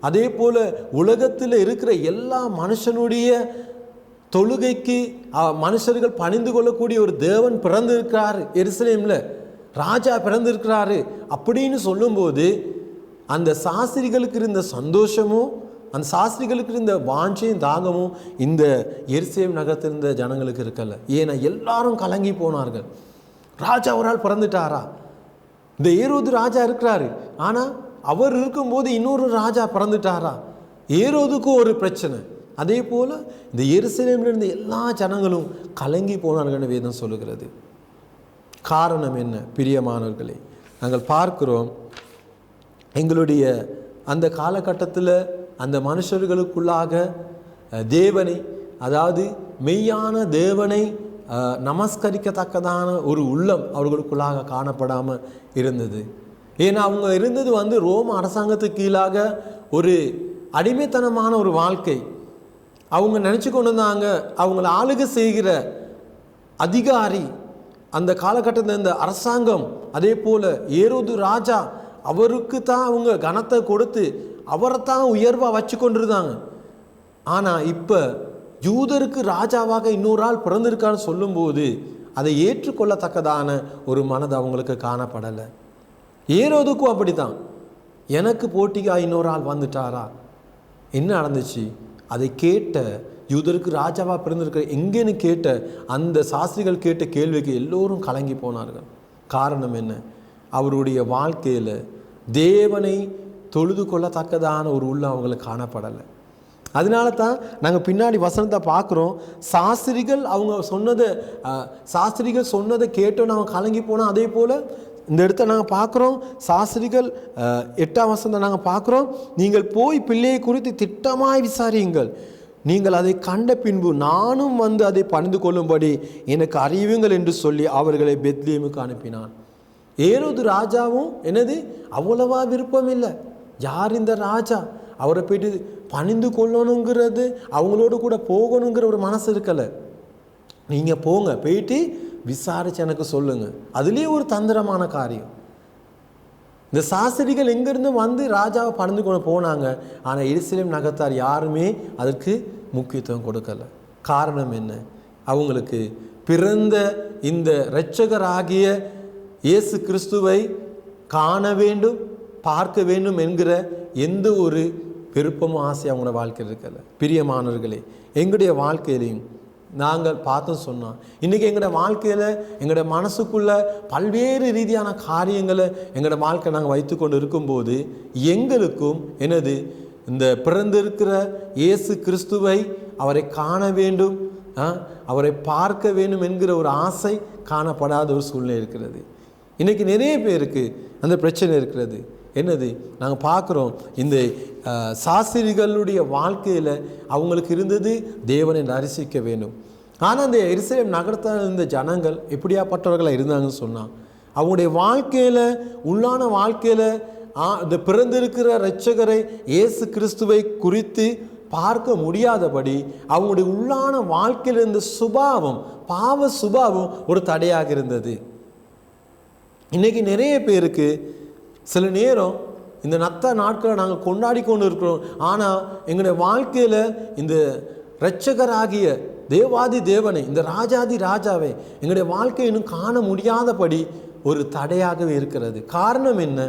அதே போல் உலகத்தில் இருக்கிற எல்லா மனுஷனுடைய தொழுகைக்கு மனுஷர்கள் பணிந்து கொள்ளக்கூடிய ஒரு தேவன் பிறந்திருக்கிறாரு, எருசலேமில் ராஜா பிறந்திருக்கிறாரு அப்படின்னு சொல்லும்போது அந்த சாஸ்திரிகளுக்கு இருந்த சந்தோஷமும் அந்த சாஸ்திரிகளுக்கு இருந்த வாஞ்சையும் தாகமும் இந்த எருசலேம் நகரத்தில் இருந்த ஜனங்களுக்கு இருக்கல. ஏன்னா எல்லாரும் கலங்கி போனார்கள். ராஜா ஒரு ஆள் பிறந்துட்டாரா, இந்த ஏரோது ராஜா இருக்கிறாரு, ஆனால் அவர் இருக்கும்போது இன்னொரு ராஜா பிறந்துட்டாரா, ஏரோதுக்கும் ஒரு பிரச்சனை. அதே போல் இந்த எருசலேமில் இருந்த எல்லா ஜனங்களும் கலங்கி போனார்கள் வேதம் சொல்லுகிறது. காரணம் என்ன பிரியமானவர்களே, நாங்கள் பார்க்கிறோம் எங்களுடைய அந்த காலகட்டத்தில் அந்த மனுஷர்களுக்குள்ளாக தேவனை, அதாவது மெய்யான தேவனை நமஸ்கரிக்கத்தக்கதான ஒரு உள்ளம் அவர்களுக்குள்ளாக காணப்படாமல் இருந்தது. ஏன்னா அவங்க இருந்தது வந்து ரோம அரசாங்கத்துக்கு கீழாக ஒரு அடிமைத்தனமான ஒரு வாழ்க்கை. அவங்க நினச்சி கொண்டு வந்தாங்க அவங்கள ஆளுகை செய்கிற அதிகாரி அந்த காலகட்டத்தில் இந்த அரசாங்கம், அதே போல் ஏரோது ராஜா, அவருக்கு தான் அவங்க கனத்தை கொடுத்து அவரை தான் உயர்வாக வச்சு கொண்டிருந்தாங்க. ஆனால் இப்போ யூதருக்கு ராஜாவாக இன்னொரு ஆள் பிறந்திருக்கான்னு சொல்லும்போது அதை ஏற்றுக்கொள்ளத்தக்கதான ஒரு மனது அவங்களுக்கு காணப்படலை. ஏரோதுக்கும் அப்படி தான், எனக்கு போட்டிக்காக இன்னொரு ஆள் வந்துட்டாரா, என்ன நடந்துச்சு அதை கேட்ட யூதருக்கு ராஜாவாக பிறந்திருக்கிற எங்கேன்னு கேட்ட அந்த சாஸ்திரிகள் கேட்ட கேள்விக்கு எல்லோரும் கலங்கி போனார்கள். காரணம் என்ன, அவருடைய வாழ்க்கையில் தேவனை தொழுது கொள்ளத்தக்கதான ஒரு உள்ளம் அவங்களுக்கு காணப்படலை. அதனால தான் நாங்கள் பின்னாடி வசனத்தை பார்க்குறோம். சாஸ்திரிகள் சொன்னதை கேட்டோன்னு அவங்க கலங்கி போனோம். அதே போல் இந்த இடத்த நாங்கள் பார்க்குறோம், சாஸ்திரிகள் 8ஆம் வசனத்தை நாங்கள் பார்க்குறோம், நீங்கள் போய் பிள்ளையை குறித்து திட்டமாய் விசாரியுங்கள், நீங்கள் அதை கண்ட பின்பு நானும் வந்து அதை பணிந்து கொள்ளும்படி எனக்கு அறிவுங்கள் என்று சொல்லி அவர்களை பெத்லேமுக்கு அனுப்பினான். ஏரோது ராஜாவும் என்னது அவ்வளவா விருப்பம் இல்லை. யார் இந்த ராஜா, அவரை போயிட்டு பணிந்து கொள்ளணுங்கிறது, அவங்களோடு கூட போகணுங்கிற ஒரு மனசு இருக்கலை. நீங்கள் போங்க, போயிட்டு விசாரித்து எனக்கு சொல்லுங்கள். அதுலேயே ஒரு தந்திரமான காரியம். இந்த சாஸ்திரிகள் எங்கேருந்து வந்து ராஜாவை பணிந்து கொண்டு போனாங்க. ஆனால் எருசலேம் நகரத்தார் யாருமே அதற்கு முக்கியத்துவம் கொடுக்கலை. காரணம் என்ன? அவங்களுக்கு பிறந்த இந்த இரட்சகராகிய இயேசு கிறிஸ்துவை காண வேண்டும், பார்க்க வேண்டும் என்கிற எந்த ஒரு விருப்பமும் ஆசை அவங்களோட வாழ்க்கையில் இருக்கலை. பிரியமானவர்களே, எங்களுடைய வாழ்க்கையிலையும் நாங்கள் பார்த்தோம் சொன்னோம், இன்றைக்கி எங்களோட வாழ்க்கையில் எங்களோட மனசுக்குள்ளே பல்வேறு ரீதியான காரியங்களை எங்களோட வாழ்க்கை நாங்கள் வைத்து கொண்டு இருக்கும்போது எங்களுக்கும் என்னது இந்த பிறந்திருக்கிற இயேசு கிறிஸ்துவை அவரை காண வேண்டும், அவரை பார்க்க வேண்டும் என்கிற ஒரு ஆசை காணப்படாத ஒரு சூழ்நிலை இருக்கிறது. இன்றைக்கி நிறைய பேருக்கு அந்த பிரச்சனை இருக்கிறது. என்னது நாங்கள் பார்க்குறோம், இந்த சாஸ்திரிகளுடைய வாழ்க்கையில் அவங்களுக்கு இருந்தது தேவனை தரிசிக்க வேண்டும். ஆனால் அந்த எருசலேம் நகரத்தில் இருந்த ஜனங்கள் எப்படியாப்பட்டவர்களாக இருந்தாங்கன்னு சொன்னால், அவங்களுடைய வாழ்க்கையில் உள்ளான வாழ்க்கையில் இந்த பிறந்திருக்கிற இரட்சகரை இயேசு கிறிஸ்துவை குறித்து பார்க்க முடியாதபடி அவங்களுடைய உள்ளான வாழ்க்கையில் இருந்த சுபாவம், பாவ சுபாவம் ஒரு தடையாக இருந்தது. இன்றைக்கி நிறைய பேருக்கு சில நேரம் இந்த நத்த நாட்களை நாங்கள் கொண்டாடி கொண்டு இருக்கிறோம். ஆனால் எங்களுடைய வாழ்க்கையில் இந்த இரட்சகராகிய தேவாதி தேவனை, இந்த ராஜாதி ராஜாவை எங்களுடைய வாழ்க்கையை இன்னும் காண முடியாதபடி ஒரு தடையாகவே இருக்கிறது. காரணம் என்ன?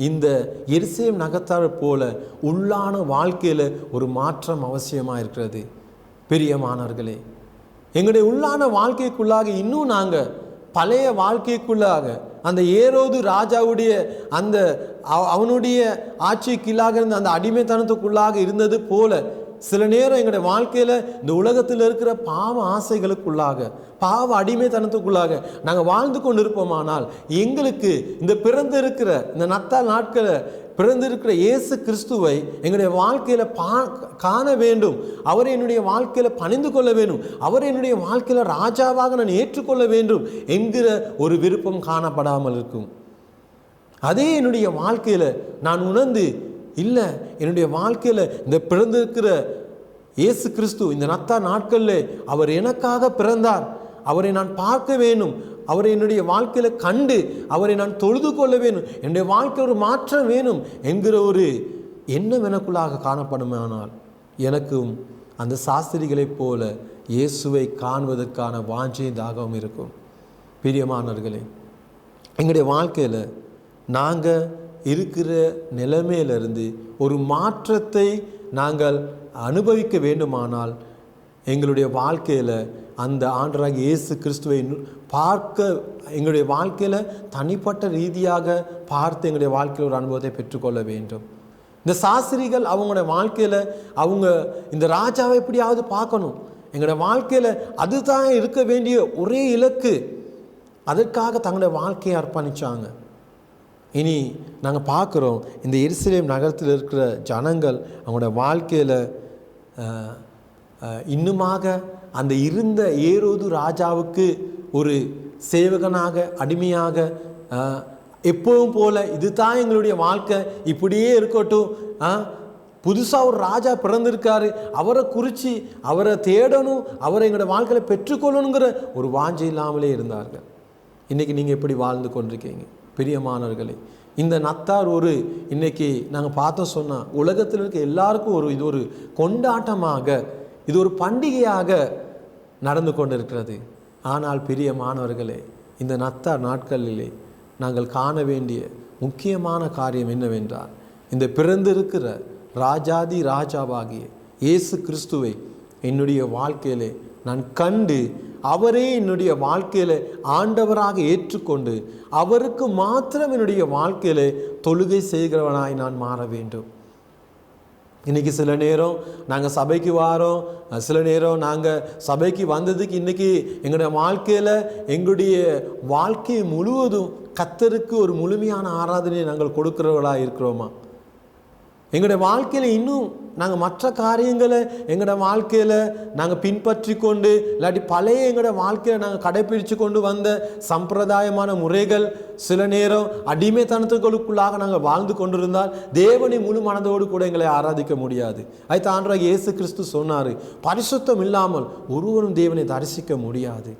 இந்த எருசலேம் நகரத்தார் போல உள்ளான வாழ்க்கையில் ஒரு மாற்றம் அவசியமாக இருக்கிறது. பிரியமானவர்களே, எங்களுடைய உள்ளான வாழ்க்கைக்குள்ளாக இன்னும் நாங்கள் பழைய வாழ்க்கைக்குள்ளாக அந்த ஏரோது ராஜாவுடைய அந்த அவனுடைய ஆட்சிக்குள்ளாக இருந்த அந்த அடிமைத்தனத்துக்குள்ளாக இருந்தது போல சில நேரம் எங்களுடைய வாழ்க்கையில் இந்த உலகத்தில் இருக்கிற பாவ ஆசைகளுக்குள்ளாக, பாவ அடிமைத்தனத்துக்குள்ளாக நாங்கள் வாழ்ந்து கொண்டு இருப்போமானால் எங்களுக்கு இந்த பிறந்திருக்கிற இந்த நத்தால் நாட்களை பிறந்திருக்கிற இயேசு கிறிஸ்துவை எங்களுடைய வாழ்க்கையில் காண வேண்டும், அவரை என்னுடைய வாழ்க்கையில் பணிந்து கொள்ள வேண்டும், அவரை என்னுடைய வாழ்க்கையில் ராஜாவாக நான் ஏற்றுக்கொள்ள வேண்டும் என்கிற ஒரு விருப்பம் காணப்படாமல் இருக்கும். அதே என்னுடைய வாழ்க்கையில் நான் உணர்ந்து, இல்லை என்னுடைய வாழ்க்கையில் இந்த பிறந்திருக்கிற இயேசு கிறிஸ்து இந்த நத்தா நாட்களில் அவர் எனக்காக பிறந்தார், அவரை நான் பார்க்க வேண்டும், அவரை என்னுடைய வாழ்க்கையில் கண்டு அவரை நான் தொழுது கொள்ள வேண்டும், என்னுடைய வாழ்க்கை ஒரு மாற்றம் வேணும் என்கிற ஒரு எண்ணம் எனக்குள்ளாக காணப்படுமானால் எனக்கும் அந்த சாஸ்திரிகளைப் போல இயேசுவை காண்பதற்கான வாஞ்சையும் தாகவும் இருக்கும். பிரியமானவர்களே, எங்களுடைய வாழ்க்கையில் நாங்கள் இருக்கிற நிலைமையிலிருந்து ஒரு மாற்றத்தை நாங்கள் அனுபவிக்க வேண்டுமானால் எங்களுடைய வாழ்க்கையில் அந்த ஆண்டவராகிய இயேசு கிறிஸ்துவை பார்க்க, எங்களுடைய வாழ்க்கையில் தனிப்பட்ட ரீதியாக பார்த்து எங்களுடைய வாழ்க்கையில் ஒரு அனுபவத்தை பெற்றுக்கொள்ள வேண்டும். இந்த சாஸ்திரிகள் அவங்களுடைய வாழ்க்கையில் அவங்க இந்த ராஜாவை எப்படியாவது பார்க்கணும், எங்களுடைய வாழ்க்கையில் அதுதான் இருக்க வேண்டிய ஒரே இலக்கு, அதற்காக தங்களுடைய வாழ்க்கையை அர்ப்பணித்தாங்க. இனி நாங்கள் பார்க்குறோம், இந்த எருசலேம் நகரத்தில் இருக்கிற ஜனங்கள் அவங்களோட வாழ்க்கையில் இன்னுமாக அந்த இருந்த ஏரோது ராஜாவுக்கு ஒரு சேவகனாக, அடிமையாக, எப்பவும் போல இதுதான் எங்களுடைய வாழ்க்கை, இப்படியே இருக்கட்டும், புதுசாக ஒரு ராஜா பிறந்திருக்காரு, அவரை குறித்து அவரை தேடணும், அவரை எங்களோட வாழ்க்கையில் பெற்றுக்கொள்ளணுங்கிற ஒரு வாஞ்சை இல்லாமலே இருந்தார்கள். இன்றைக்கி நீங்கள் எப்படி வாழ்ந்து கொண்டிருக்கீங்க? பிரியமானவர்களே, இந்த நத்தார் ஒரு இன்றைக்கி நாங்கள் பார்த்தோம் சொன்னால் உலகத்தில் இருக்க எல்லாருக்கும் இது ஒரு கொண்டாட்டமாக, இது ஒரு பண்டிகையாக நடந்து கொண்டிருக்கிறது. ஆனால் பிரியமானவர்களே, இந்த நத்தார் நாட்களிலே நாங்கள் காண வேண்டிய முக்கியமான காரியம் என்னவென்றால், இந்த பிறந்திருக்கிற ராஜாதி ராஜாவாகிய இயேசு கிறிஸ்துவை என்னுடைய வாழ்க்கையிலே நான் கண்டு அவரே என்னுடைய வாழ்க்கையில் ஆண்டவராக ஏற்றுக்கொண்டு அவருக்கு மாத்திரம் என்னுடைய வாழ்க்கையில் தொழுகை செய்கிறவனாய் நான் மாற வேண்டும். இன்றைக்கி சில நேரம் நாங்கள் சபைக்கு வாரோம், சில நேரம் நாங்கள் சபைக்கு வந்ததுக்கு இன்றைக்கி எங்களுடைய வாழ்க்கையில் எங்களுடைய வாழ்க்கை முழுவதும் கர்த்தருக்கு ஒரு முழுமையான ஆராதனையை நாங்கள் கொடுக்கிறவர்களாக இருக்கிறோமா? எங்களுடைய வாழ்க்கையில் இன்னும் நாங்கள் மற்ற காரியங்களை எங்களோட வாழ்க்கையில் நாங்கள் பின்பற்றி கொண்டு இல்லாட்டி பழைய எங்களோட வாழ்க்கையில் நாங்கள் கடைப்பிடிச்சு கொண்டு வந்த சம்பிரதாயமான முறைகள் சில நேரம் அடிமைத்தனத்துகளுக்குள்ளாக நாங்கள் வாழ்ந்து கொண்டிருந்தால் தேவனை முழு மனதோடு கூட எங்களை ஆராதிக்க முடியாது. அது ஆண்டவராகிய இயேசு கிறிஸ்து சொன்னார், பரிசுத்தம் இல்லாமல் ஒருவரும் தேவனை தரிசிக்க முடியாது.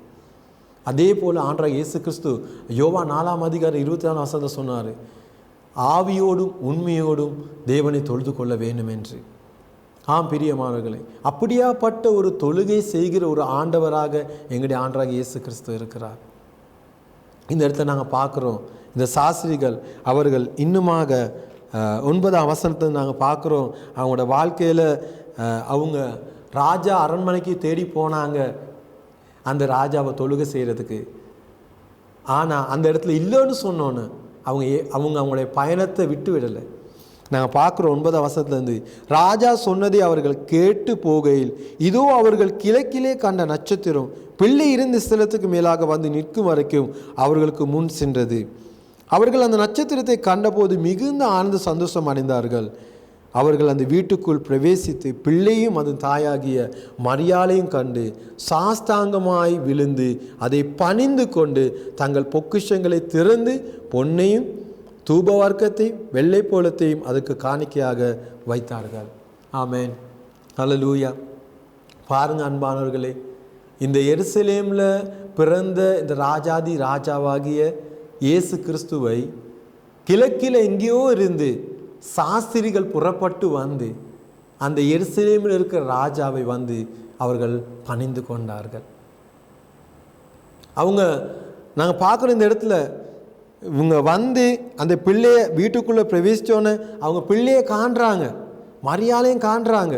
அதே போல் ஆண்டவராகிய இயேசு கிறிஸ்து யோவான் 4:24 சொன்னார், ஆவியோடும் உண்மையோடும் தேவனை தொழுது கொள்ள வேண்டும் என்று. ஆம் பிரியமானவர்களே, அப்படியாப்பட்ட ஒரு தொழுகை செய்கிற ஒரு ஆண்டவராக எங்களுடைய ஆண்டவராகிய இயேசு கிறிஸ்து இருக்கிறார். இந்த இடத்துல நாங்கள் பார்க்குறோம், இந்த சாஸ்திரிகள் அவர்கள் இன்னுமாக 9ஆம் வசனத்தை நாங்கள் பார்க்குறோம். அவங்களோட வாழ்க்கையில் அவங்க ராஜா அரண்மனைக்கு தேடி போனாங்க அந்த ராஜாவை தொழுகை செய்கிறதுக்கு. ஆனால் அந்த இடத்துல இல்லைன்னு சொன்னோன்னு அவங்களுடைய பயணத்தை விட்டு விடலை. நாங்கள் பார்க்குறோம் 9ஆம் வசனத்துலேருந்து, ராஜா சொன்னதை அவர்கள் கேட்டு போகையில் இதோ அவர்கள் கிழக்கிலே கண்ட நட்சத்திரம் பிள்ளை இருந்த ஸ்தலத்துக்கு மேலாக வந்து நிற்கும் வரைக்கும் அவர்களுக்கு முன் சென்றது. அவர்கள் அந்த நட்சத்திரத்தை கண்டபோது மிகுந்த ஆனந்த சந்தோஷம் அடைந்தார்கள். அவர்கள் அந்த வீட்டுக்குள் பிரவேசித்து பிள்ளையும் அதன் தாயாகிய மரியாளையும் கண்டு சாஸ்தாங்கமாய் விழுந்து அதை பணிந்து கொண்டு தங்கள் பொக்கிஷங்களை திறந்து பொன்னையும் தூபவர்க்கத்தையும் வெள்ளை போலத்தையும் அதுக்கு காணிக்கையாக வைத்தார்கள். ஆமேன், ஹல்லேலூயா. பாருங்க அன்பானவர்களே, இந்த எருசலேமில் பிறந்த இந்த ராஜாதி ராஜாவாகிய இயேசு கிறிஸ்துவை கிழக்கில் எங்கேயோ இருந்து சாஸ்திரிகள் புறப்பட்டு வந்து அந்த எருசலேமில் இருக்கிற ராஜாவை வந்து அவர்கள் பணிந்து கொண்டார்கள். நாங்கள் பார்க்குற இந்த இடத்துல இவங்க வந்து அந்த பிள்ளையை வீட்டுக்குள்ளே பிரவேசித்தோன்னு அவங்க பிள்ளையை காண்றாங்க, மரியாதையும் காண்றாங்க.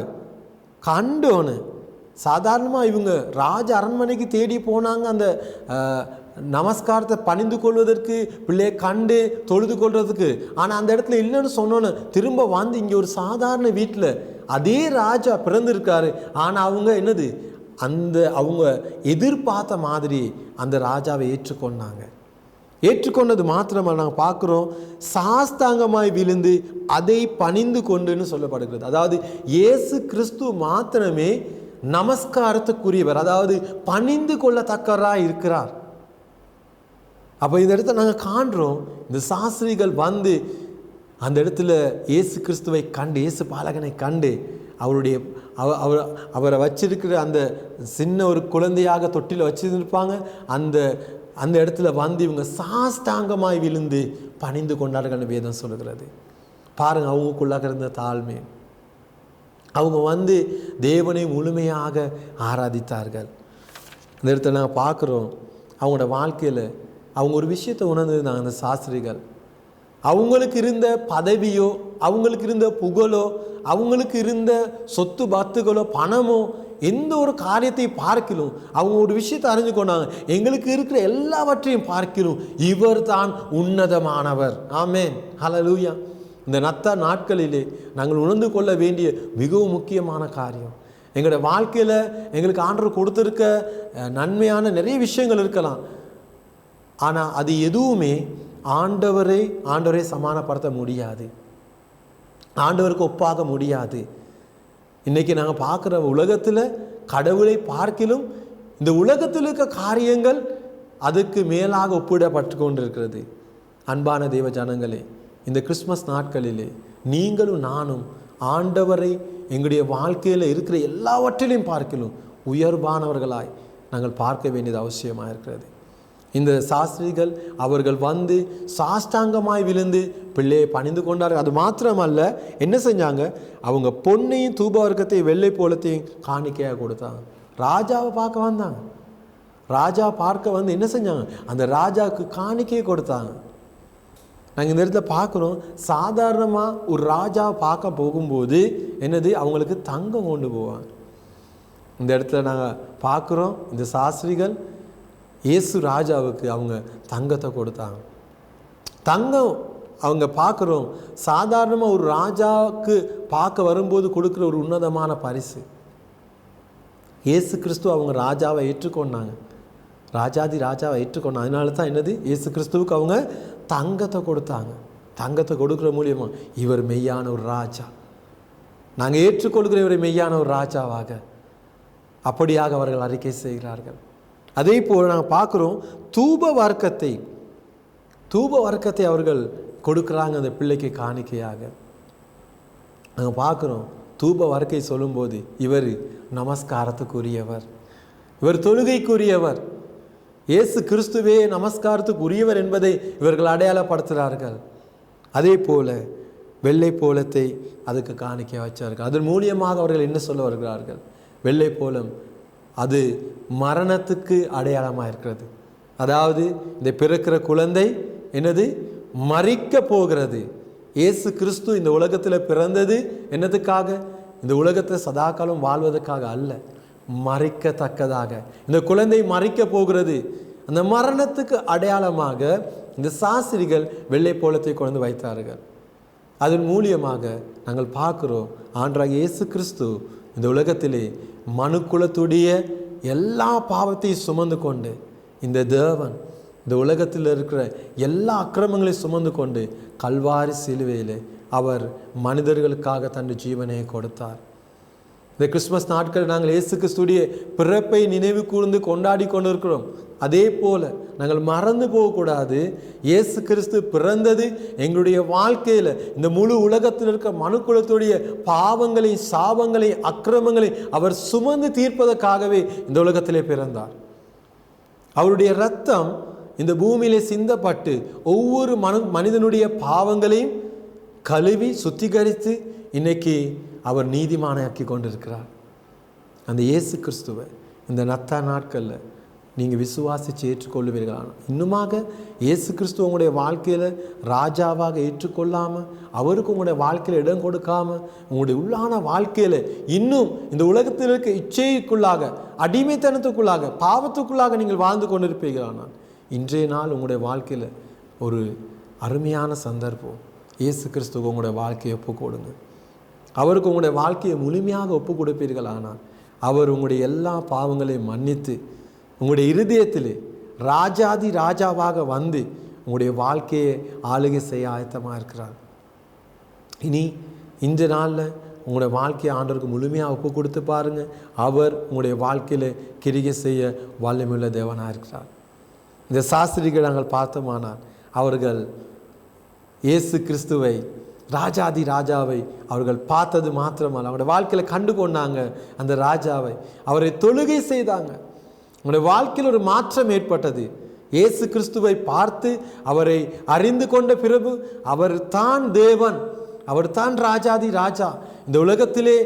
கண்டோன்னு சாதாரணமாக இவங்க ராஜ அரண்மனைக்கு தேடி போனாங்க அந்த நமஸ்காரத்தை பணிந்து கொள்வதற்கு, பிள்ளையை கண்டு தொழுது கொள்வதற்கு. ஆனால் அந்த இடத்துல இல்லைன்னு சொன்னோன்னு திரும்ப வந்து இங்கே ஒரு சாதாரண வீட்டில் அதே ராஜா பிறந்திருக்காரு. ஆனால் அவங்க என்னது அவங்க எதிர்பார்த்த மாதிரி அந்த ராஜாவை ஏற்றுக்கொண்டாங்க. ஏற்றுக்கொண்டது மாத்திரமல்ல, நாங்கள் பார்க்குறோம் சாஸ்தாங்கமாய் விழுந்து அதை பணிந்து கொண்டுன்னு சொல்லப்படுகிறது. அதாவது இயேசு கிறிஸ்து மாத்திரமே நமஸ்காரத்துக்குரியவர், அதாவது பணிந்து கொள்ளத்தக்கராக இருக்கிறார். அப்போ இந்த இடத்துல நாங்கள் காண்றோம், இந்த சாஸ்திரிகள் வந்து அந்த இடத்துல இயேசு கிறிஸ்துவை கண்டு, இயேசு பாலகனை கண்டு அவரை வச்சிருக்கிற அந்த சின்ன ஒரு குழந்தையாக தொட்டில் வச்சிருப்பாங்க. அந்த இடத்துல வந்து இவங்க சாஸ்தாங்கமாய் விழுந்து பணிந்து கொண்டார்கள் வேதம் சொல்லுகிறது. பாருங்கள், அவங்களுக்குள்ளாக இருந்த தாழ்மை, அவங்க வந்து தேவனை முழுமையாக ஆராதித்தார்கள். இந்த இடத்துல நாங்கள் பார்க்குறோம், அவங்களோட வாழ்க்கையில் அவங்க ஒரு விஷயத்தை உணர்ந்துருந்தாங்க. அந்த சாஸ்திரிகள் அவங்களுக்கு இருந்த பதவியோ, அவங்களுக்கு இருந்த புகழோ, அவங்களுக்கு இருந்த சொத்து பத்துகளோ, பணமோ, எந்த ஒரு காரியத்தை பார்க்கலும் அவங்க ஒரு விஷயத்தை அறிஞ்சு கொண்டாங்க. எங்களுக்கு இருக்கிற எல்லாவற்றையும் பார்க்கலும் இவர் தான் உன்னதமானவர். ஆமேன், ஹல்லேலூயா. இந்த நத்தார் நாட்களிலே நாங்கள் உணர்ந்து கொள்ள வேண்டிய மிகவும் முக்கியமான காரியம், எங்களோட வாழ்க்கையில் எங்களுக்கு ஆண்டவர் கொடுத்துருக்க நன்மையான நிறைய விஷயங்கள் இருக்கலாம். ஆனால் அது எதுவுமே ஆண்டவரை சமானப்படுத்த முடியாது, ஆண்டவருக்கு ஒப்பாக முடியாது. இன்றைக்கி நாங்கள் பார்க்குற உலகத்தில் கடவுளை பார்க்கிலும் இந்த உலகத்தில் இருக்க காரியங்கள் அதுக்கு மேலாக ஒப்பிடப்பட்டு கொண்டிருக்கிறது. அன்பான தேவ ஜனங்களே, இந்த கிறிஸ்மஸ் நாட்களிலே நீங்களும் நானும் ஆண்டவரை எங்களுடைய வாழ்க்கையில் இருக்கிற எல்லாவற்றிலையும் பார்க்கிலும் உயர்வானவர்களாய் நாங்கள் பார்க்க வேண்டியது அவசியமாக இருக்கிறது. இந்த சாஸ்திரிகள் அவர்கள் வந்து சாஷ்டாங்கமாய் விழுந்து பிள்ளையை பணிந்து கொண்டார்கள். அது மாத்திரமல்ல, என்ன செஞ்சாங்க, அவங்க பொன்னையும் தூபவர்க்கத்தையும் வெள்ளை போலத்தையும் காணிக்கையாக கொடுத்தாங்க. ராஜாவை பார்க்க வந்தாங்க, ராஜா பார்க்க வந்து என்ன செஞ்சாங்க, அந்த ராஜாவுக்கு காணிக்கையை கொடுத்தாங்க. நாங்கள் இந்த இடத்துல பார்க்குறோம், சாதாரணமாக ஒரு ராஜாவை பார்க்க போகும்போது என்னது, அவங்களுக்கு தங்கம் கொண்டு போவாங்க. இந்த இடத்துல நாங்கள் பார்க்குறோம், இந்த சாஸ்திரிகள் இயேசு ராஜாவுக்கு அவங்க தங்கத்தை கொடுத்தாங்க. தங்கம் அவங்க பார்க்குறோம், சாதாரணமாக ஒரு ராஜாவுக்கு பார்க்க வரும்போது கொடுக்குற ஒரு உன்னதமான பரிசு. இயேசு கிறிஸ்து அவங்க ராஜாவை ஏற்றுக்கொண்டாங்க, ராஜாதி ராஜாவை ஏற்றுக்கொண்டாங்க. அதனால தான் என்னது, இயேசு கிறிஸ்துவுக்கு அவங்க தங்கத்தை கொடுத்தாங்க. தங்கத்தை கொடுக்குற மூலியமாக இவர் மெய்யான ஒரு ராஜா, நாங்கள் ஏற்றுக்கொள்கிற ஒரு மெய்யான ஒரு ராஜாவாக, அப்படியாக அவர்கள் அறிக்கை செய்கிறார்கள். அதே போல் நாங்கள் பார்க்குறோம், தூப வர்க்கத்தை அவர்கள் கொடுக்குறாங்க அந்த பிள்ளைக்கு காணிக்கையாக. நாங்கள் பார்க்குறோம், தூப வர்க்கை சொல்லும்போது இவர் நமஸ்காரத்துக்குரியவர், இவர் தொழுகைக்குரியவர், இயேசு கிறிஸ்துவே நமஸ்காரத்துக்கு உரியவர் என்பதை இவர்கள் அடையாளப்படுத்துகிறார்கள். அதே போல வெள்ளை போலத்தை அதுக்கு காணிக்க வச்சார்கள். அதன் மூலியமாக அவர்கள் என்ன சொல்ல வருகிறார்கள்? வெள்ளை போலம் அது மரணத்துக்கு அடையாளமாக இருக்கிறது. அதாவது இந்த பிறக்கிற குழந்தை என்னது? மரிக்க போகிறது. இயேசு கிறிஸ்து இந்த உலகத்தில் பிறந்தது என்னதுக்காக? இந்த உலகத்தில் சதாகாலம் வாழ்வதற்காக அல்ல, மறிக்கத்தக்கதாக. இந்த குழந்தை மறிக்க போகிறது. அந்த மரணத்துக்கு அடையாளமாக இந்த சாஸ்திரிகள் வெள்ளை போலத்தை கொண்டு வைத்தார்கள். அதன் மூலியமாக நாங்கள் பார்க்குறோம், ஆண்டவராகிய இயேசு கிறிஸ்து இந்த உலகத்திலே மனுக்குலத்துடைய எல்லா பாவத்தையும் சுமந்து கொண்டு, இந்த தேவன் இந்த உலகத்தில் இருக்கிற எல்லா அக்கிரமங்களையும் சுமந்து கொண்டு கல்வாரி சிலுவையில் அவர் மனிதர்களுக்காக தன் ஜீவனை கொடுத்தார். இந்த கிறிஸ்மஸ் நாட்கள் நாங்கள் இயேசு கிறிஸ்துடைய பிறப்பை நினைவு கூர்ந்து கொண்டாடி கொண்டிருக்கிறோம். அதே போல் நாங்கள் மறந்து போகக்கூடாது, இயேசு கிறிஸ்து பிறந்தது எங்களுடைய வாழ்க்கையில் இந்த முழு உலகத்தில் இருக்க மனுக்குலத்துடைய பாவங்களை, சாபங்களை, அக்கிரமங்களை அவர் சுமந்து தீர்ப்பதற்காகவே இந்த உலகத்திலே பிறந்தார். அவருடைய இரத்தம் இந்த பூமியிலே சிந்தப்பட்டு ஒவ்வொரு மனிதனுடைய பாவங்களையும் கழுவி சுத்திகரித்து இன்னைக்கு அவர் நீதிமானாக்கி கொண்டிருக்கிறார். அந்த இயேசு கிறிஸ்துவை இந்த நத்தா நாட்களில் நீங்கள் விசுவாசித்து ஏற்றுக்கொள்ளுவீர்களான, இன்னுமாக இயேசு கிறிஸ்துவ உங்களுடைய வாழ்க்கையில் ராஜாவாக ஏற்றுக்கொள்ளாமல், அவருக்கு உங்களுடைய வாழ்க்கையில் இடம் கொடுக்காமல், உங்களுடைய உள்ளான வாழ்க்கையில் இன்னும் இந்த உலகத்தில் இருக்க இச்சைக்குள்ளாக, அடிமைத்தனத்துக்குள்ளாக, பாவத்துக்குள்ளாக நீங்கள் வாழ்ந்து கொண்டிருப்பீர்களானால், இன்றைய நாள் உங்களுடைய வாழ்க்கையில் ஒரு அருமையான சந்தர்ப்பம். இயேசு கிறிஸ்துவ உங்களுடைய வாழ்க்கையை ஒப்புக் கொடுங்க. அவருக்கு உங்களுடைய வாழ்க்கையை முழுமையாக ஒப்பு கொடுப்பீர்களானால் அவர் உங்களுடைய எல்லா பாவங்களையும் மன்னித்து உங்களுடைய இருதயத்திலே ராஜாதி ராஜாவாக வந்து உங்களுடைய வாழ்க்கையை ஆளுகை செய்ய ஆயத்தமாக இருக்கிறார். இனி இந்த நாளில் உங்களுடைய வாழ்க்கையை ஆண்டவருக்கு முழுமையாக ஒப்பு கொடுத்து பாருங்கள். அவர் உங்களுடைய வாழ்க்கையில் கிரிகை செய்ய வல்லமையுள்ள தேவனாக இருக்கிறார். இந்த சாஸ்திரிகள் நாங்கள் பார்த்தோமானால் அவர்கள் இயேசு கிறிஸ்துவை, ராஜாதி ராஜாவை அவர்கள் பார்த்தது மாத்திரமல்ல, அவருடைய வாழ்க்கையில் கண்டு கொண்டாங்க. அந்த ராஜாவை அவரை தொழுகை செய்தாங்க. அவருடைய வாழ்க்கையில் ஒரு மாற்றம் ஏற்பட்டது. இயேசு கிறிஸ்துவை பார்த்து அவரை அறிந்து கொண்ட பிறகு அவர் தான் தேவன், அவர் தான் ராஜாதி ராஜா. இந்த உலகத்திலே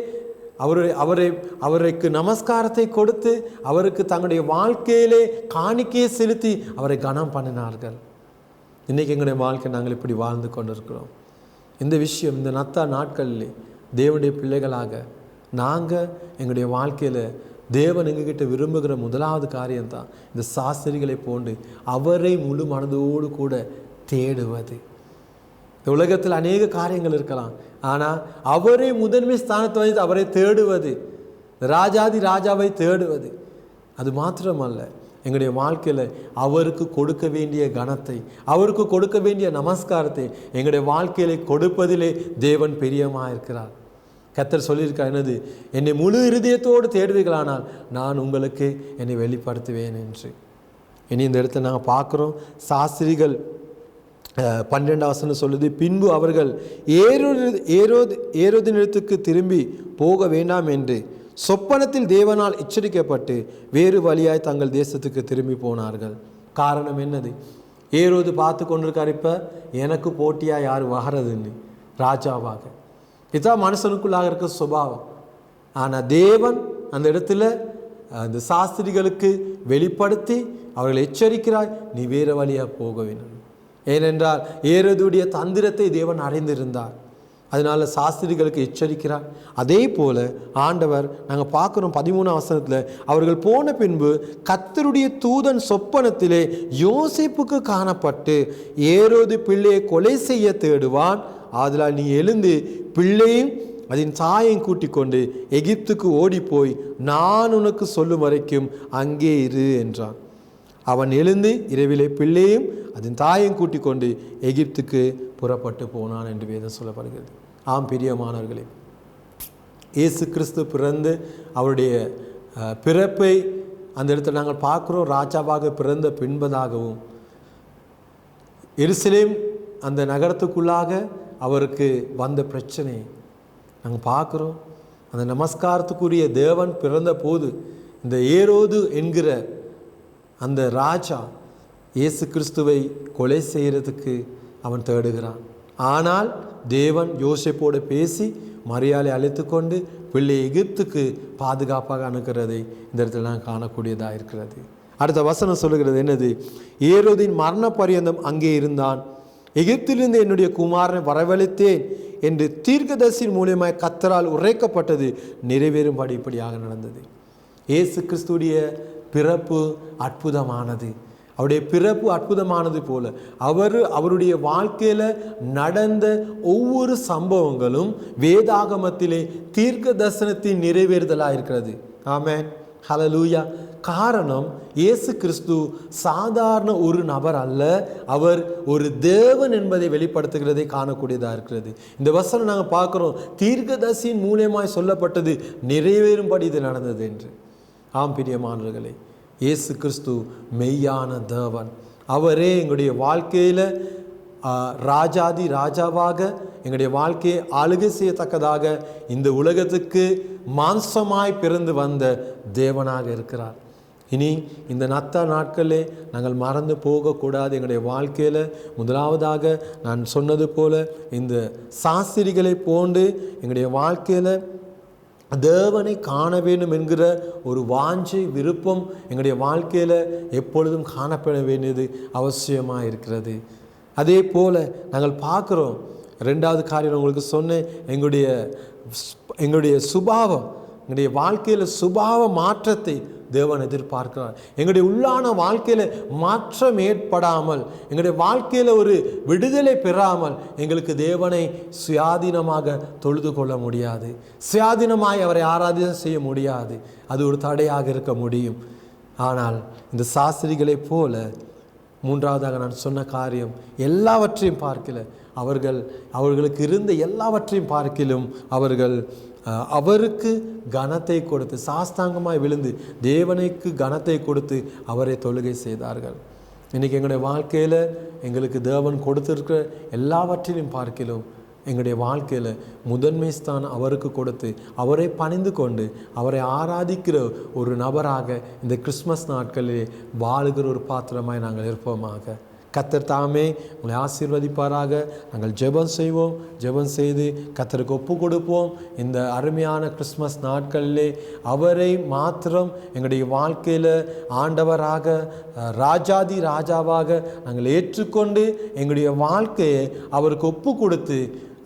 அவருக்கு நமஸ்காரத்தை கொடுத்து அவருக்கு தங்களுடைய வாழ்க்கையிலே காணிக்கையை செலுத்தி அவரை கனம் பண்ணினார்கள். இன்றைக்கி எங்களுடைய வாழ்க்கை நாங்கள் இப்படி வாழ்ந்து கொண்டிருக்கிறோம். இந்த விஷயம் இந்த நத்தா நாட்களில் தேவனுடைய பிள்ளைகளாக நாங்கள் எங்களுடைய வாழ்க்கையில் தேவன் எங்ககிட்ட விரும்புகிற முதலாவது காரியம்தான் இந்த சாஸ்திரிகளை போன்று அவரை முழு மனதோடு கூட தேடுவது. இந்த உலகத்தில் அநேக காரியங்கள் இருக்கலாம், ஆனால் அவரை முதன்மை ஸ்தானத்தை வைத்து அவரை தேடுவது, ராஜாதி ராஜாவை தேடுவது. அது மாத்திரமல்ல, எங்களுடைய வாழ்க்கையில் அவருக்கு கொடுக்க வேண்டிய கனத்தை, அவருக்கு கொடுக்க வேண்டிய நமஸ்காரத்தை எங்களுடைய வாழ்க்கையிலே கொடுப்பதிலே தேவன் பிரியமாக இருக்கிறார். கர்த்தர் சொல்லியிருக்கார், என்னது? என்னை முழு இருதயத்தோடு தேடுவீர்களானால் நான் உங்களுக்கு என்னை வெளிப்படுத்துவேன் என்று. இனி இந்த இடத்துல நாங்கள் பார்க்குறோம், சாஸ்திரிகள் 12 வசனம் சொல்லுது, பின்பு அவர்கள் ஏரோதினிடத்துக்கு திரும்பி போக வேண்டாம் என்று சொப்பனத்தில் தேவனால் எச்சரிக்கப்பட்டு வேறு வழியாய் தங்கள் தேசத்துக்கு திரும்பி போனார்கள். காரணம் என்னது? ஏரோது பார்த்து கொண்டிருக்கார், இப்போ எனக்கு போட்டியாக யார் வர்றதுன்னு ராஜாவாக. இதுதான் மனுஷனுக்குள்ளாக இருக்க சுபாவம். ஆனால் தேவன் அந்த இடத்துல அந்த சாஸ்திரிகளுக்கு வெளிப்படுத்தி அவர்கள் எச்சரிக்கிறார், நீ வேறு வழியாக போக வேண்டும். ஏனென்றால் ஏரோதுடைய தந்திரத்தை தேவன் அறிந்திருந்தார். அதனால் சாஸ்திரிகளுக்கு எச்சரிக்கிறார். அதே போல் ஆண்டவர் நாங்கள் பார்க்குறோம் 13 வசனத்தில், அவர்கள் போன பின்பு கர்த்தருடைய தூதன் சொப்பனத்திலே யோசேப்புக்கு காணப்பட்டு, ஏரோது பிள்ளையை கொலை செய்ய தேடுவான், ஆதலால் நீ எழுந்து பிள்ளையும் அதன் தாயையும் கூட்டிக் கொண்டு எகிப்துக்கு ஓடிப்போய் நான் உனக்கு சொல்லும் வரைக்கும் அங்கே இரு என்றான். அவன் எழுந்து இரவிலே பிள்ளையும் அதன் தாயையும் கூட்டிக் கொண்டு எகிப்துக்கு புறப்பட்டு போனான் என்று வேதம் சொல்லப்படுகிறது. ஆம் பிரியமானவர்களே, இயேசு கிறிஸ்து பிறந்து அவருடைய பிறப்பை அந்த இடத்துல நாங்கள் பார்க்குறோம். ராஜாவாக பிறந்த பின்பதாகவும் எருசலேம் அந்த நகரத்துக்குள்ளாக அவருக்கு வந்த பிரச்சனை நாங்கள் பார்க்குறோம். அந்த நமஸ்காரத்துக்குரிய தேவன் பிறந்த போது இந்த ஏரோது என்கிற அந்த ராஜா இயேசு கிறிஸ்துவை கொலை செய்கிறதுக்கு அவன் தேடுகிறான். ஆனால் தேவன் யோசேப்போடு பேசி மரியாதை அழைத்து கொண்டு பிள்ளை எகிப்துக்கு பாதுகாப்பாக அனுப்புகிறதை இந்த இடத்துல நான் காணக்கூடியதாக இருக்கிறது. அடுத்த வசனம் சொல்லுகிறது என்னது? ஏரோதின் மரண பரியந்தம் அங்கே இருந்தான். எகிப்திலிருந்து என்னுடைய குமாரனை வரவழைத்தேன் என்று தீர்க்கதரிசியின் மூலியமாய் கர்த்தரால் உரைக்கப்பட்டது நிறைவேறும்படி இப்படியாக நடந்தது. இயேசு கிறிஸ்துடைய பிறப்பு அற்புதமானது. அவருடைய பிறப்பு அற்புதமானது போல அவருடைய வாழ்க்கையில் நடந்த ஒவ்வொரு சம்பவங்களும் வேதாகமத்திலே தீர்க்க தரிசனத்தின் நிறைவேறுதலாக இருக்கிறது. ஆமென், ஹல்லேலூயா. காரணம், இயேசு கிறிஸ்து சாதாரண ஒரு நபர் அல்ல, அவர் ஒரு தேவன் என்பதை வெளிப்படுத்துகிறதை காணக்கூடியதாக இருக்கிறது. இந்த வசனம் நாங்கள் பார்க்குறோம், தீர்க்கதரிசியின் மூலியமாய் சொல்லப்பட்டது நிறைவேறும்படி இது நடந்தது என்று. ஆம் பிரியமானவர்களே, இயேசு கிறிஸ்து மெய்யான தேவன். அவரே எங்களுடைய வாழ்க்கையில் ராஜாதி ராஜாவாக எங்களுடைய வாழ்க்கையை ஆளுகை செய்யத்தக்கதாக இந்த உலகத்துக்கு மாம்சமாய் பிறந்து வந்த தேவனாக இருக்கிறார். இனி இந்த நத்த நாட்களே நாங்கள் மறந்து போகக்கூடாது. எங்களுடைய வாழ்க்கையில் முதலாவதாக நான் சொன்னது போல இந்த சாஸ்திரிகளை போன்று எங்களுடைய வாழ்க்கையில் தேவனை காண வேண்டும் என்கிற ஒரு வாஞ்சை விருப்பம் எங்களுடைய வாழ்க்கையில் எப்பொழுதும் காணப்பட வேண்டியது அவசியமாக இருக்கிறது. அதே போல் நாங்கள் பார்க்குறோம், ரெண்டாவது காரியம் உங்களுக்கு சொன்னேன், எங்களுடைய சுபாவம், எங்களுடைய வாழ்க்கையில் சுபாவ மாற்றத்தை தேவன் எதிர்பார்க்கிறார். எங்களுடைய உள்ளான வாழ்க்கையில் மாற்றம் ஏற்படாமல், எங்களுடைய வாழ்க்கையில் ஒரு விடுதலை பெறாமல் எங்களுக்கு தேவனை சுயாதீனமாக தொழுது கொள்ள முடியாது. சுயாதீனமாய் அவரை ஆராதனை செய்ய முடியாது. அது ஒரு தடையாக இருக்க முடியும். ஆனால் இந்த சாஸ்திரிகளைப் போல மூன்றாவதாக நான் சொன்ன காரியம், எல்லாவற்றையும் பார்க்கல அவர்களுக்கு இருந்த எல்லாவற்றையும் பார்க்கிலும் அவர்கள் அவருக்கு கனத்தை கொடுத்து சாஸ்தாங்கமாய் விழுந்து தேவனுக்கு கனத்தை கொடுத்து அவரை தொழுகை செய்தார்கள். இன்றைக்கி எங்களுடைய வாழ்க்கையில் எங்களுக்கு தேவன் கொடுத்திருக்கிற எல்லாவற்றிலும் பார்க்கிலும் எங்களுடைய வாழ்க்கையில் முதன்மை ஸ்தானம் அவருக்கு கொடுத்து அவரை பணிந்து கொண்டு அவரை ஆராதிக்கிற ஒரு நபராக இந்த கிறிஸ்மஸ் நாட்களிலே வாழுகிற ஒரு பாத்திரமாய் நாங்கள் இருப்போமாக. கர்த்தர் தாமே உங்களை ஆசீர்வதிப்பாராக. நாங்கள் ஜெபம் செய்வோம். ஜெபம் செய்து கர்த்தருக்கு ஒப்பு கொடுப்போம். இந்த அருமையான கிறிஸ்மஸ் நாட்களிலே அவரை மாத்திரம் எங்களுடைய வாழ்க்கையில் ஆண்டவராக ராஜாதி ராஜாவாக நாங்கள் ஏற்றுக்கொண்டு எங்களுடைய வாழ்க்கையை அவருக்கு ஒப்பு கொடுத்து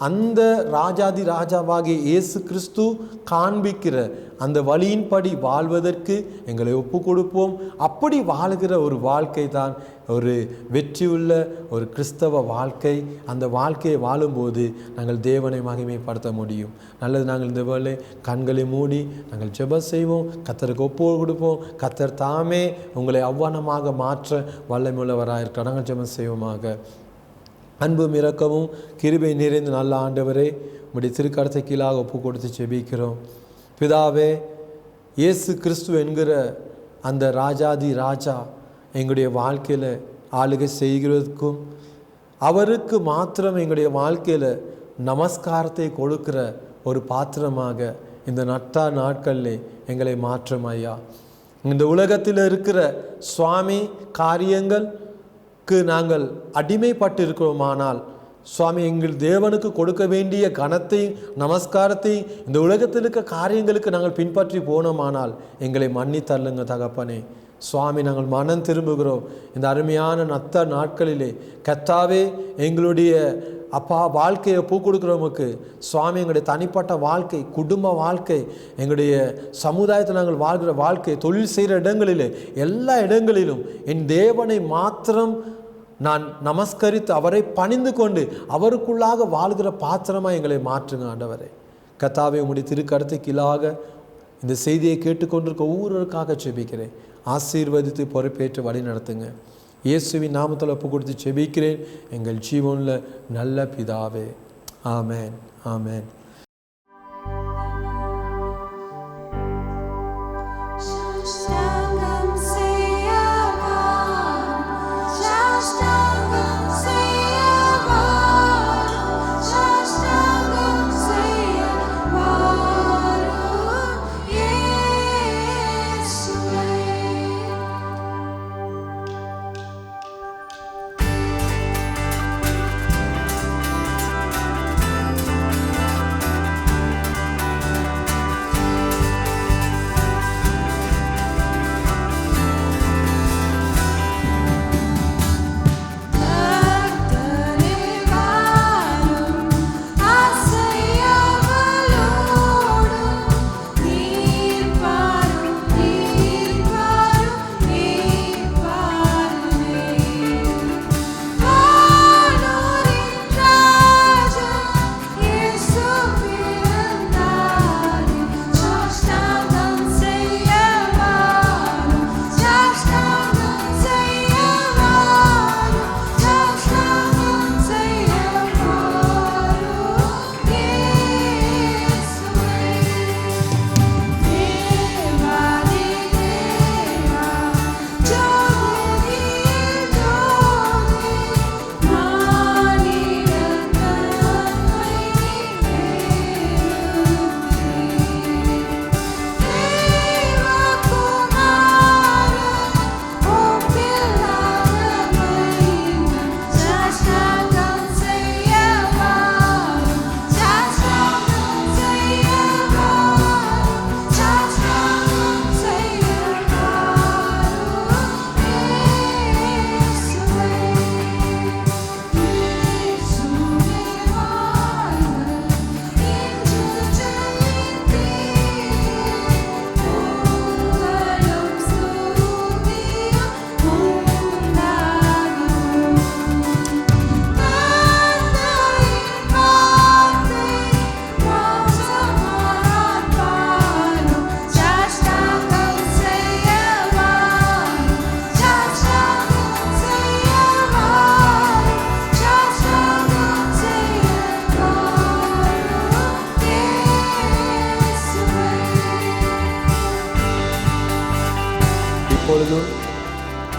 அந்த ராஜாதி ராஜாவாகிய இயேசு கிறிஸ்து காண்பிக்கிற அந்த வழியின்படி வாழ்வதற்கு எங்களை ஒப்பு கொடுப்போம். அப்படி வாழுகிற ஒரு வாழ்க்கை தான் ஒரு வெற்றியுள்ள ஒரு கிறிஸ்தவ வாழ்க்கை. அந்த வாழ்க்கையை வாழும்போது நாங்கள் தேவனை மகிமைப்படுத்த முடியும். நல்லது, நாங்கள் இந்த வேளை கண்களை மூடி நாங்கள் ஜெபம் செய்வோம். கர்த்தருக்கு ஒப்பு கொடுப்போம். கர்த்தர் தாமே உங்களை அவ்வனமாக மாற்ற வல்லமையுள்ளவராக இருக்கிறார். நாங்கள் ஜெபம் செய்வோமாக. அன்பும் இரக்கமும் கிருபை நிறைந்த நல்ல ஆண்டவரே, உம்முடைய திருக்கரத்தை கீழாக ஒப்பு கொடுத்து ஜெபிக்கிறோம். பிதாவே, இயேசு கிறிஸ்து என்கிற அந்த ராஜாதி ராஜா எங்களுடைய வாழ்க்கையில் ஆளுகை செய்கிறதுக்கும் அவருக்கு மாத்திரம் எங்களுடைய வாழ்க்கையில் நமஸ்காரத்தை கொடுக்கிற ஒரு பாத்திரமாக இந்த நட்டா நாட்களில் எங்களை மாற்றும் ஐயா. இந்த உலகத்தில் இருக்கிற சுவாமி காரியங்கள் நாங்கள் அடிமைப்பட்டு இருக்கிறோமானால் சுவாமி, எங்கள் தேவனுக்கு கொடுக்க வேண்டிய கனத்தையும் நமஸ்காரத்தையும் இந்த உலகத்தில் இருக்க காரியங்களுக்கு நாங்கள் பின்பற்றி போனோமானால் எங்களை மன்னித்தள்ளுங்க தகப்பனே. சுவாமி, நாங்கள் மனம் திரும்புகிறோம். இந்த அருமையான நத்த நாட்களிலே கர்த்தாவே, எங்களுடைய அப்பா வாழ்க்கையை பூ கொடுக்குறவங்களுக்கு சுவாமி, எங்களுடைய தனிப்பட்ட வாழ்க்கை, குடும்ப வாழ்க்கை, எங்களுடைய சமுதாயத்தில் நாங்கள் வாழ்கிற வாழ்க்கை, தொழில் செய்கிற இடங்களிலே எல்லா இடங்களிலும் என் தேவனை மாத்திரம் நான் நமஸ்கரித்து அவரை பணிந்து கொண்டு அவருக்குள்ளாக வாழ்கிற பாத்திரமாக எங்களை மாற்றுங்க ஆண்டவரே. கர்த்தாவே, உம்முடைய திருக்கரத்தை கீழாக இந்த செய்தியை கேட்டுக்கொண்டிருக்க ஒவ்வொருவருக்காக ஜெபிக்கிறேன். ஆசீர்வதித்து பொறுப்பேற்று வழி நடத்துங்க. இயேசுவின் நாமத்தில் ஒப்பு கொடுத்து ஜெபிக்கிறேன் எங்கள் ஜீவனில் நல்ல பிதாவே. ஆமேன், ஆமேன்.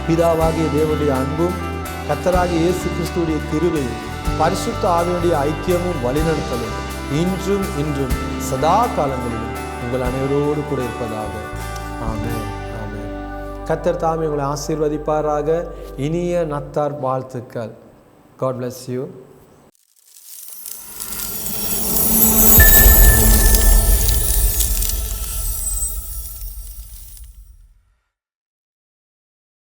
பிதாவாகிய தேவனுடைய அன்பும் கர்த்தராகிய இயேசு கிறிஸ்துவுடைய கிருபையும் பரிசுத்த ஆவியினுடைய ஐக்கியமும் வழிநடத்தலும் இன்றும் சதா காலங்களிலும் உங்கள் அனைவரோடு கூட இருப்பதாக. ஆமென். ஆமென். கர்த்தர் தாமே உங்களை ஆசீர்வதிப்பாராக. இனிய நத்தார் வாழ்த்துக்கள். God bless you.